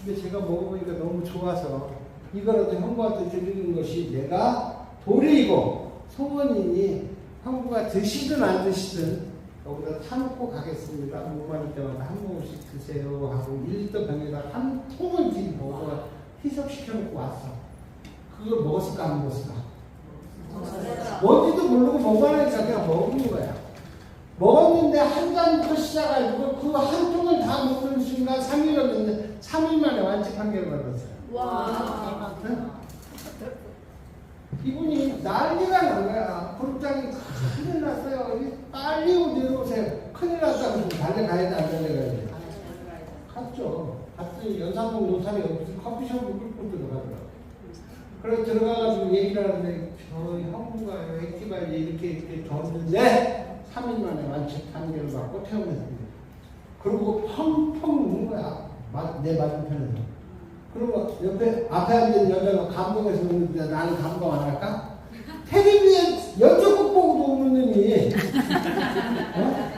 근데 제가 먹어보니까 너무 좋아서 이거라도 형부한테 드리는 것이 내가 도리이고 소원이니 형부가 드시든 안 드시든 여기다 타놓고 가겠습니다. 목마를 때마다 한 모금씩 드세요 하고 1리터 병에다 한 통을 지금 먹어 희석시켜놓고 왔어. 그걸 먹었을까 안 먹었을까? 뭔지도 모르고 먹으라니까 그냥 먹는 거야. 먹었는데 한 잔부터 시작해가지고 그 한 통을 다 먹는 순간 3일이었는데 3일 만에 완치 판결을 받았어요. 와. 응? 이분이 난리가 난 거야. 그룹장이 큰일 났어요. 빨리 내려오세요. 큰일 났다고 달려가야 돼, 안 달려가야 돼? 갔죠. 갔더니 연산동 노산에 무슨 커피숍을 끌고 들어가더라고요. 그래서 들어가가지고 얘기를 하는데 저희 형부가 액티바이드 이렇게 줬는데 3일 만에 완치 판결을 받고 퇴원했습니다. 그리고 펑펑 우는 거야. 내 맞은편에서. 그리고 옆에 앞에 앉은 여자가 감동해서 우는데 나는 감동 안 할까? 텔레비에 연주곡 보고도 우는 놈이 어?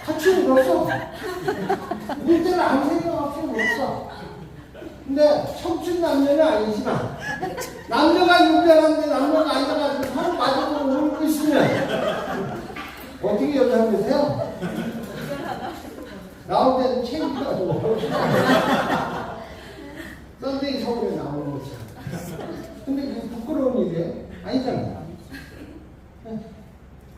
같이 울었어. 울 때는 아무 생각 없이 울었어. 근데 청춘 남녀는 아니지만 남녀가 유별한데 남녀가 앉아가지고 서로 마주보고 울고 있으면 어떻게 연락하세요? 나올 때는 챙겨가지고 썬데이 서울에 나오는 거죠. 근데 그게 부끄러운 일이에요? 아니잖아요.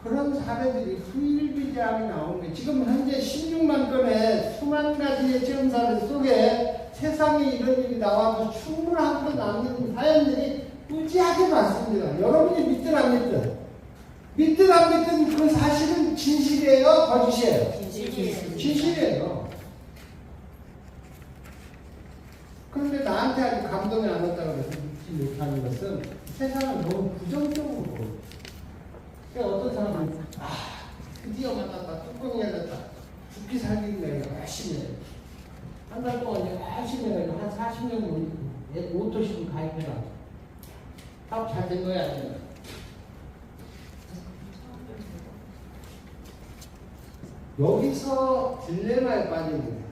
그런 사례들이 후일비재하게 나오는 거예요. 지금 현재 16만 건의 수만 가지의 체험사례 속에 세상에 이런 일이 나와도 충분한 건 남는 사연들이 무지하게 많습니다. 여러분이 믿든 안 믿든, 믿든 안 믿든 그 사실은 진실이에요, 거짓이에요? 진실이에요. 그런데 나한테 아직 감동이 안 왔다고 해서 믿지 못하는 것은 세상을 너무 부정적으로 보고, 그러니까 어떤 사람은 드디어 만났다, 뚜껑이 열렸다, 죽기 살기 내가 열심히 해. 한 달 동안 내가 열심히 해가지고 한 40년 오토시금 가입해라. 사업 잘 된 거야, 아니면? 여기서 딜레마에 빠지는 거예요.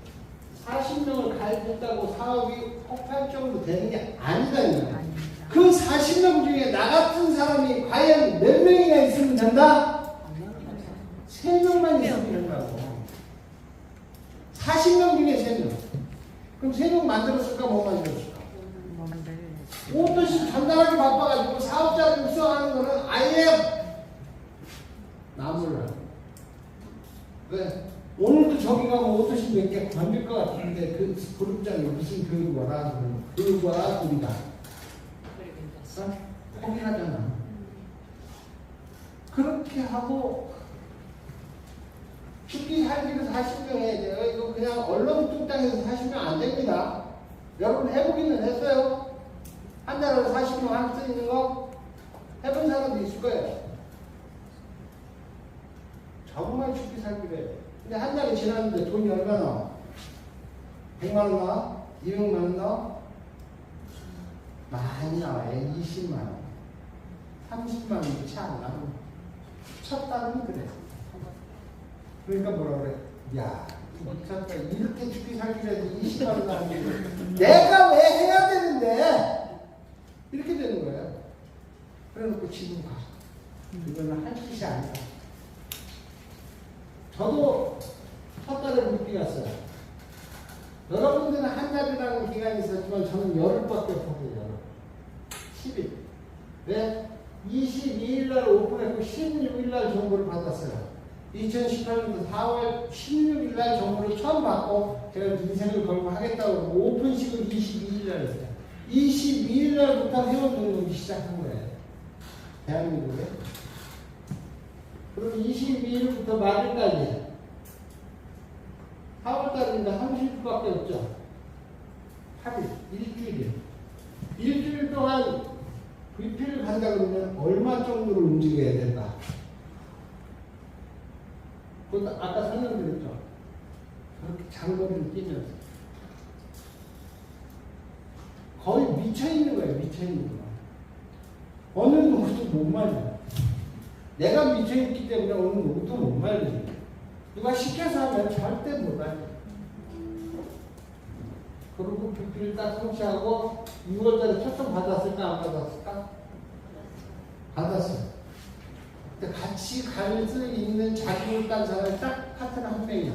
40명을 가입했다고 사업이 폭발적으로 되는 게 아니다는 그 40명 중에 나 같은 사람이 과연 몇 명이나 있으면 된다? 3명만 있으면 된다고. 40명 중에 3명. 그럼 3명 만들었을까, 못 만들었을까? 오토시 전달하기 바빠가지고 사업자를 육성하는 거는 아예 나무를. 왜? 오늘도 저기 가면 오토시 몇 개 건질 것 같은데 그 그룹장이 무슨 교육과라 교육과 우리가 포기하잖아. 그렇게 하고 죽기 살기를 40명 해야 돼요. 이거 그냥 언론 뚱땅에서 사시면 안 됩니다. 여러분 해보기는 했어요? 한 달에 40명 할 수 있는 거 해본 사람도 있을 거예요. 정말 죽기 살기를 해요. 근데 한 달이 지났는데 돈이 얼마 나와? 100만 원 나와? 200만 원 나와? 많이 나와요. 20만 원. 30만 원도 채 안 나고. 첫 달은 그래. 그러니까 뭐라 그래? 야, 미쳤다. 이렇게 죽기 살기라도 20만 원 나오는 내가 왜 해야 되는데? 이렇게 되는 거예요. 그래 놓고 지금 가. 이거는 할 짓이 아니다. 저도 첫 달에 묵비 갔어요. 여러분들은 한 달이라는 기간이 있었지만 저는 열흘밖에 없었어요. 10일. 왜? 22일 날 오픈했고 16일 날 정보를 받았어요. 2018년도 4월 16일 날 정보를 처음 받고 제가 인생을 걸고 하겠다고 오픈식을 22일 날 했어요. 22일 날부터 회원 등록이 시작한 거예요. 대한민국에. 그럼 22일부터 말일까지 4월달이니까 30일밖에 없죠. 8일, 일주일. 일주일 동안 VP를 간다 그러면 얼마 정도로 움직여야 될까? 그것도 아까 설명드렸죠. 그렇게 장거리를 뛰면서 거의 미쳐있는 거예요. 미쳐있는 거. 어느 누구도 못 말려. 내가 미쳐있기 때문에 어느 누구도 못 말려. 누가 시켜서 하면 절대 못 말려. 그리고 VP를 딱 성취하고 6월달에 초청 받았을까 안 받았을까? 받았어요. 근데 같이 갈 수 있는 자격을 딴 사람이 딱 파트너 한 명이야.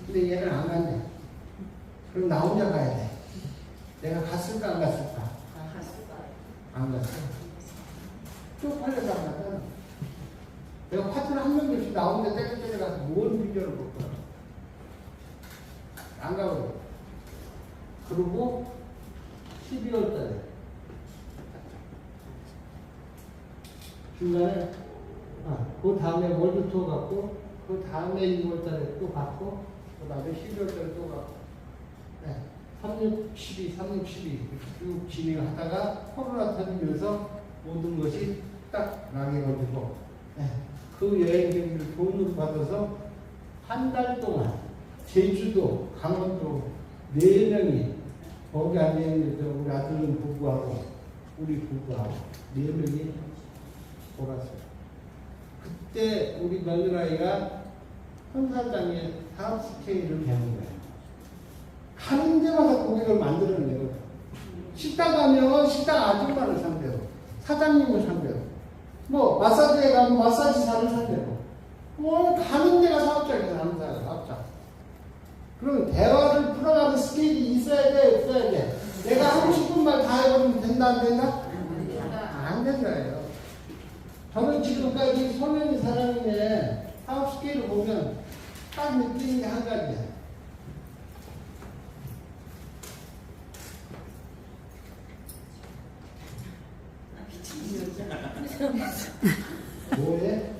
근데 얘는 안 간대. 그럼 나 혼자 가야 돼. 내가 갔을까 안 갔을까? 안 갔어. 쪽팔려서 안 갔잖아. 내가 파트너 한 명이 없이 나 혼자 떼떼떼 가서 뭔 비결을 볼 거야. 안 가버려. 그리고 12월 달에 중간에 그 다음에 월드 투어 갔고 그 다음에 2월 달에 또 갔고 그 다음에 12월 달에 또 갔고 3, 6, 12, 3, 6, 12 쭉 진행하다가 코로나 터지면서 모든 것이 딱 망해가지고 그 여행 경비를 돈으로 받아서 한 달 동안 제주도, 강원도 4명이 거기 앉아있는 우리 아들은 부부하고 우리 부부하고 4명이 돌았어요. 그때 우리 며느라이가 현사장에 사업 스케일을 배운 거예요. 가는 데마다 고객을 만들어내요. 식당 가면 식당 아줌마를 상대로, 사장님을 상대로, 뭐 마사지에 가면 마사지사를 상대로, 뭐 가는 데가 사업자이죠. 가는 데가 사업자. 그러면 대화를 풀어가는 스킬이 있어야 돼, 없어야 돼? 내가 하고 싶은 말 다 해버리면 된다, 안 된다? 안 된다예요. 저는 지금까지 소년이 사람인데 사업 스케일을 보면 딱 느끼는 게 한 가지야. 뭐해?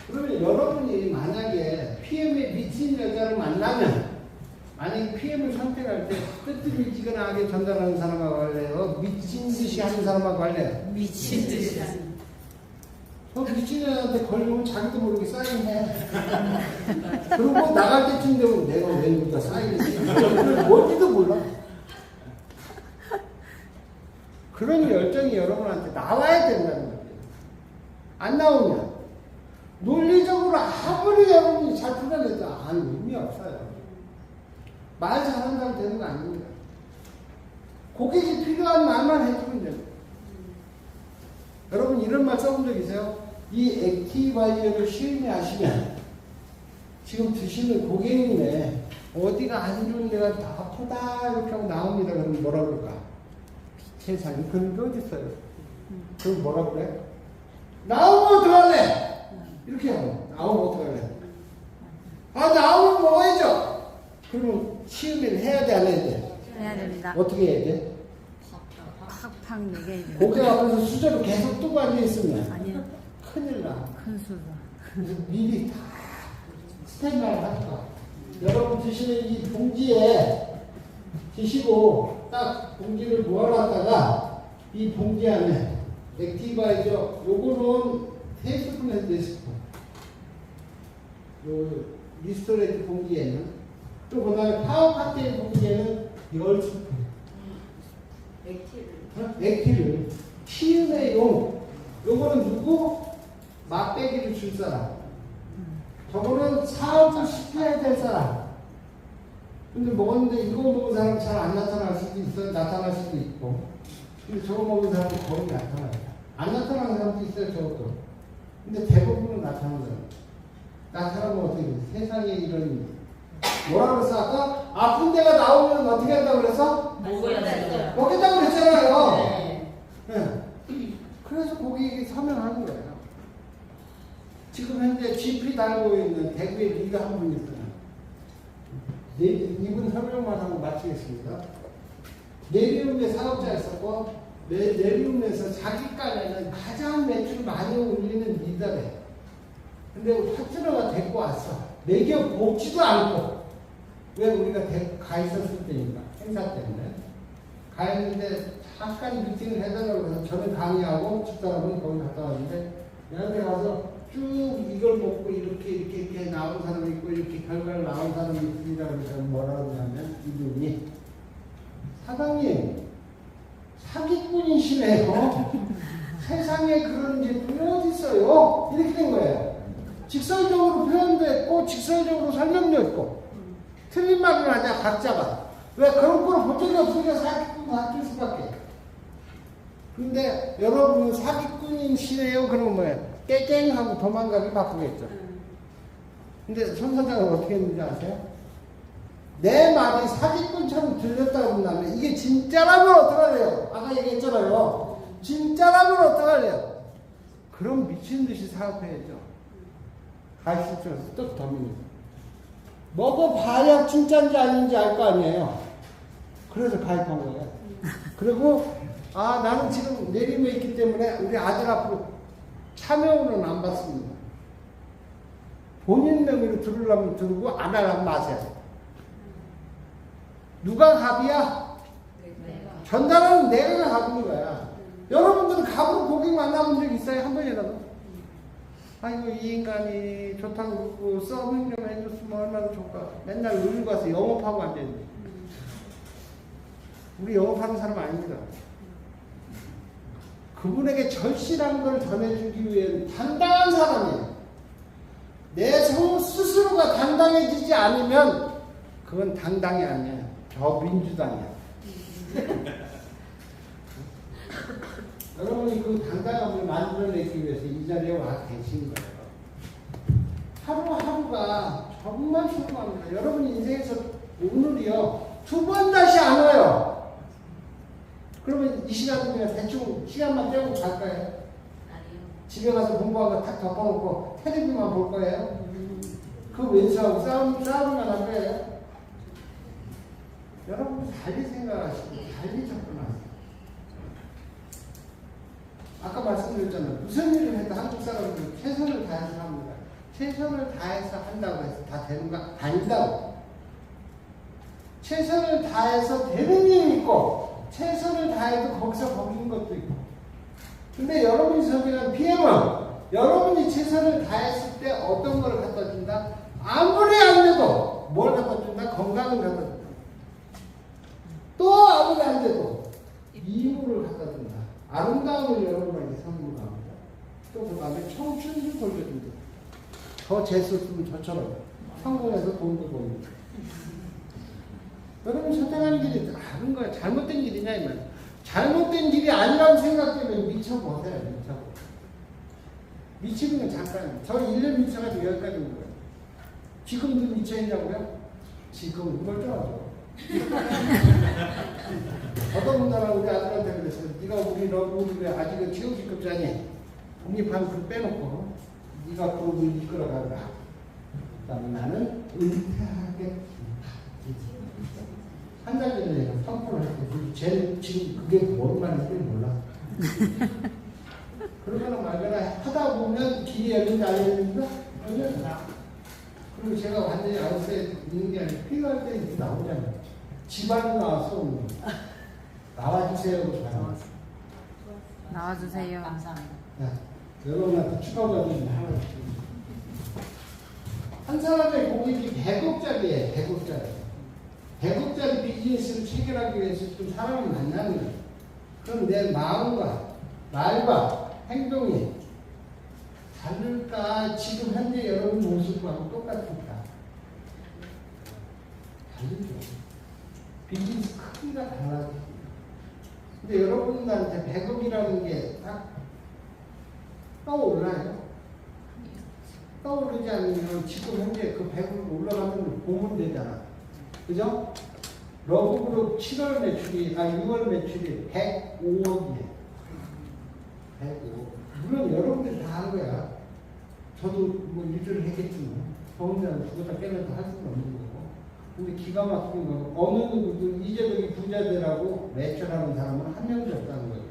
그러면 여러분이 만약에 PM에 미친 여자를 만나면, 만약에 PM을 선택할 때 뜨뜻미지근하게 전달하는 사람하고 할래요? 미친 듯이 하는 사람하고 할래요? 미친 듯이. 미친 여자한테 걸리면 자기도 모르게 사인해. 그리고 나갈 때쯤 되면 내가 왜 누가 사인했지? 뭔지도 몰라. 그런 열정이 여러분한테 나와야 된다는 거예요. 안 나오면 논리적으로 아무리 여러분이 잘 풀어내도 아무 의미 없어요. 말 잘한다고 되는 거 아닙니다. 고객이 필요한 말만 해주면 돼요. 여러분 이런 말 써본 적 있어요? 이 액티바이어를 시음하시면 지금 드시는 고객님의 어디가 안 좋은 데가 아프다 이렇게 하고 나옵니다. 그러면 뭐라 그럴까? 세상에 그런 게 어디 있어요? 그럼 뭐라 그래? 나오면 어떡할래? 이렇게 하고 나오면 어떡할래? 아 나오면 먹어야죠. 그러면 시음을 해야 돼 안 해야 돼? 해야 됩니다. 어떻게 해야 돼? 팍팍 내게 고객 앞에서 수저를 계속 두고 앉아있으면 아니요. 큰일 나. 큰 수저. 그래서 미리 다 스탠바이를 할까. 여러분 드시는 이 봉지에 드시고 딱 봉지를 모아놨다가 이 봉지 안에 액티바이저 요거는 3스푼에서 4스푼 요 리스토레이트 봉지에는 또 그 다음에 파워 칵테일 봉지에는 10스푼 액티를 피음의 용 요거는 누구? 맛배기를 줄 사람 저거는 사업을 시켜야 될 사람 근데 먹었는데 이거 먹은 사람 잘 안 나타날 수도 있어요. 나타날 수도 있고 근데 저거 먹은 사람은 거의 나타나요. 안 나타나는 사람도 있어요. 저것도 근데 대부분은 나타나는 사람 나타나면 어떻게 돼요? 세상에 이런 뭐라 그랬어? 아까 아픈 데가 나오면 어떻게 한다고 그랬어? 먹겠다고 그랬잖아요. 네. 그래서 고객이 서명하는 거예요. 지금 현재 GP 달고 있는 대구의 리더 한 분 있어요. 이분 설명만 하고 마치겠습니다. 내리움의 사업자 있었고 내리움에서 자기간에는 가장 매출 많이 올리는 리더래. 근데 파트너가 데리고 왔어. 내 기업 뽑지도 않고 왜 우리가 가 있었을 때니까 행사 때문에 가 있는데 잠깐 미팅을 해달라고 해서 저는 강의하고 집사람은 거기 갔다 왔는데 여기 가서 쭉 이걸 먹고 이렇게 나온 사람이 있고 이렇게 결과를 나온 사람이 있습니다. 그래서 뭐라고 하냐면 이분이 사장님 사기꾼이시네요. 세상에 그런 제품이 어디 있어요? 이렇게 된 거예요. 직설적으로 표현도 했고 직설적으로 설명도 했고 틀린 말을 하냐 각자가 왜 그런 걸 본 적이 없으니까 사기꾼 바뀔 수밖에. 근데 여러분은 사기꾼이시네요. 그러면 뭐예요? 깨깽하고 도망가기 바쁘겠죠. 근데 손 사장은 어떻게 했는지 아세요? 내 말이 사기꾼처럼 들렸다고 한다면 이게 진짜라면 어떡할래요? 아까 얘기했잖아요. 진짜라면 어떡할래요? 그럼 미친듯이 사업해야죠. 가입시켜서 또 덤입니다. 먹어봐야 진짜인지 아닌지 알 거 아니에요. 그래서 가입한 거예요. 그리고 나는 지금 내림에 있기 때문에 우리 아들 앞으로 참여료는 안 받습니다. 본인 명의로 들으려면 들고 안 하려면 마세요. 누가 갑이야? 전달하는 내가 갑인 거야. 여러분들은 갑으로 고객 만나본 적 있어요? 한 번이라도? 아이고 이 인간이 좋다고 그러고 서빙 좀 해줬으면 얼마나 좋을까. 맨날 의류 가서 영업하고 앉아있는데 우리 영업하는 사람 아닙니다. 그분에게 절실한 걸 전해주기 위해 당당한 사람이에요. 내 스스로가 당당해지지 않으면 그건 당당이 아니에요. 저 민주당이야. 여러분이 그 당당함을 만들어내기 위해서 이 자리에 와 계신 거예요. 하루하루가 정말 소중합니다. 여러분 인생에서 오늘이요 2번 다시 안 와요. 그러면 이 시간 그냥 대충 시간만 때우고 갈 거예요. 집에 가서 공부하고 탁 덮어놓고 텔레비만 볼 거예요. 그 왼수하고 싸움만 할 거예요. 여러분 달리 생각하시고 달리 접근하세요. 아까 말씀드렸잖아요. 무슨 일을 해도 한국 사람들은 최선을 다해서 합니다. 최선을 다해서 한다고 해서 다 되는가? 아니다고. 최선을 다해서 되는 일이 있고 최선을 다해도 거기서 거기는 것도 있고. 근데 여러분이 선택한 BM은 여러분이 최선을 다했을 때 어떤 걸 갖다 준다? 아무리 안 돼도 뭘 갖다 준다? 건강을 갖다 준다. 또 아무리 안 돼도 미움을 갖다 준다. 아름다움을 여러분에게 선물합니다. 또 그 다음에 청춘을 돌려준다. 더 재수없으면 저처럼 성공해서 돈도 벌고. 여러분 선택하는 길이 다른 거야. 잘못된 길이냐 이 말이야. 잘못된 길이 아니라고 생각되면 미쳐보세요. 미쳐보세요. 미치는 건 잠깐이에요. 저 1년 미쳐가지고 여기까지 온 거예요. 지금도 미쳐있냐고요? 지금은 멀쩡하죠. 어떤 분들은 우리 아들한테 그랬어요. 네가 우리 왜 아직은 체육직급자니 독립한 그 빼놓고 네가 그룹을 이끌어가라. 그 다음에 나는 은퇴하겠다. 한 달 전에 내가 선포를 했고 쟤는 지금 그게 뭔 말인지 몰라. 그러거나 말거나 하다 보면 길이 열린다 안 열린다? 열린다. 그리고 제가 완전히 아웃사이드 있는 게 아니라 필요할 때 이렇게 나오잖아요. 집안에 나와서 오는 거. 나와주세요. 나와주세요. 감사합니다. 여러분한테 축하받은 하나 드립니다. 한 사람의 고객이 100억짜리예요. 100억짜리. 100억짜리 비즈니스를 체결하기 위해서 좀 사람을 만나는 거예요. 그럼 내 마음과 말과 행동이 다를까? 지금 현재 여러분 모습과 똑같을까? 다르죠. 비즈니스 크기가 달라요. 근데 여러분들한테 100억이라는 게 딱 떠올라요. 떠오르지 않으면 지금 현재 그 100억 올라가는 걸 보면 되잖아. 그죠? 러브그룹 7월 매출이, 6월 매출이 105억이에요. 105억. 물론 여러분들이 다 한 거야. 저도 뭐 일주를 했겠지만, 저 혼자는 죽었다 깨면서 할 수는 없는 거고. 근데 기가 막힌 건 어느 누구도 이재동이 부자되라고 매출하는 사람은 한 명도 없다는 거예요.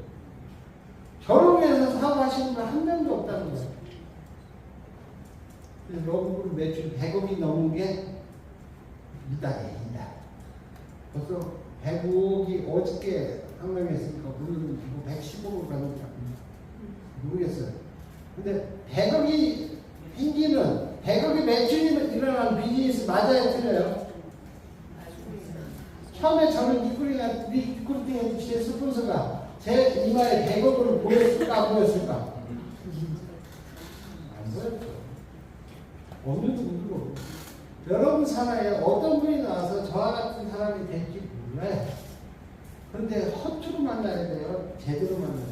저를 위해서 사업하시는 분 한 명도 없다는 거예요. 그래서 러브그룹 매출 100억이 넘은 게 이달이에요, 이달. 벌써 105억이 어저께 상명했으니까 오늘은 115억 가는지 모르겠어요. 근데 100억이 생기는, 100억이 매출이 일어나는 비즈니스 맞아요, 틀려요? 처음에 저는 리크루팅 제 스폰서가 제 이마에 100억을 보였을까, 안 보였을까? 안 보였죠. 어느 누구도. 여러분 사나이에 어떤 분이 나와서 저와 같은 사람이 될지 몰라요. 그런데 허투루 만나야 돼요. 제대로 만나야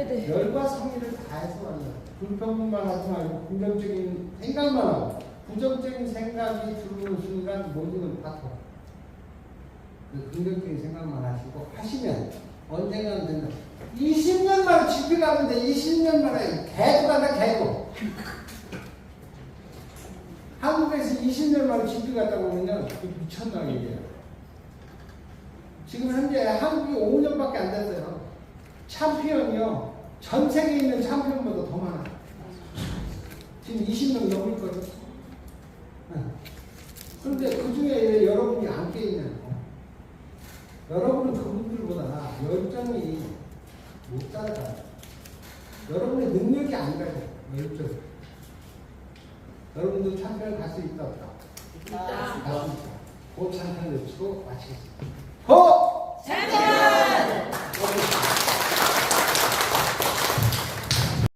돼요. 열과 성의를 다해서 만나요. 불평만 하지 말고 긍정적인 생각만 하고, 부정적인 생각이 들어오는 순간 모든 건 다 터. 긍정적인 생각만 하시고 하시면 언젠가는 된다. 20년 만에 집에 가는데 20년 만에 개도 간다, 개도. 한국에서 20년 만에 집에 갔다 오면요, 미쳤나 얘기예요. 지금 현재 한국이 5년밖에 안 됐어요. 챔피언이요, 전 세계에 있는 챔피언보다 더 많아요. 지금 20명 넘을 거예요. 그런데 그 중에 여러분이 안 깨있냐고. 여러분은 그분들보다 열정이 못 따라가요. 여러분의 능력이 안 가요. 열정. 여러분도 챔피언 갈 수 있다 없다? 있다. 그 챔피언 외치고 마치겠습니다. 호! 챔피언!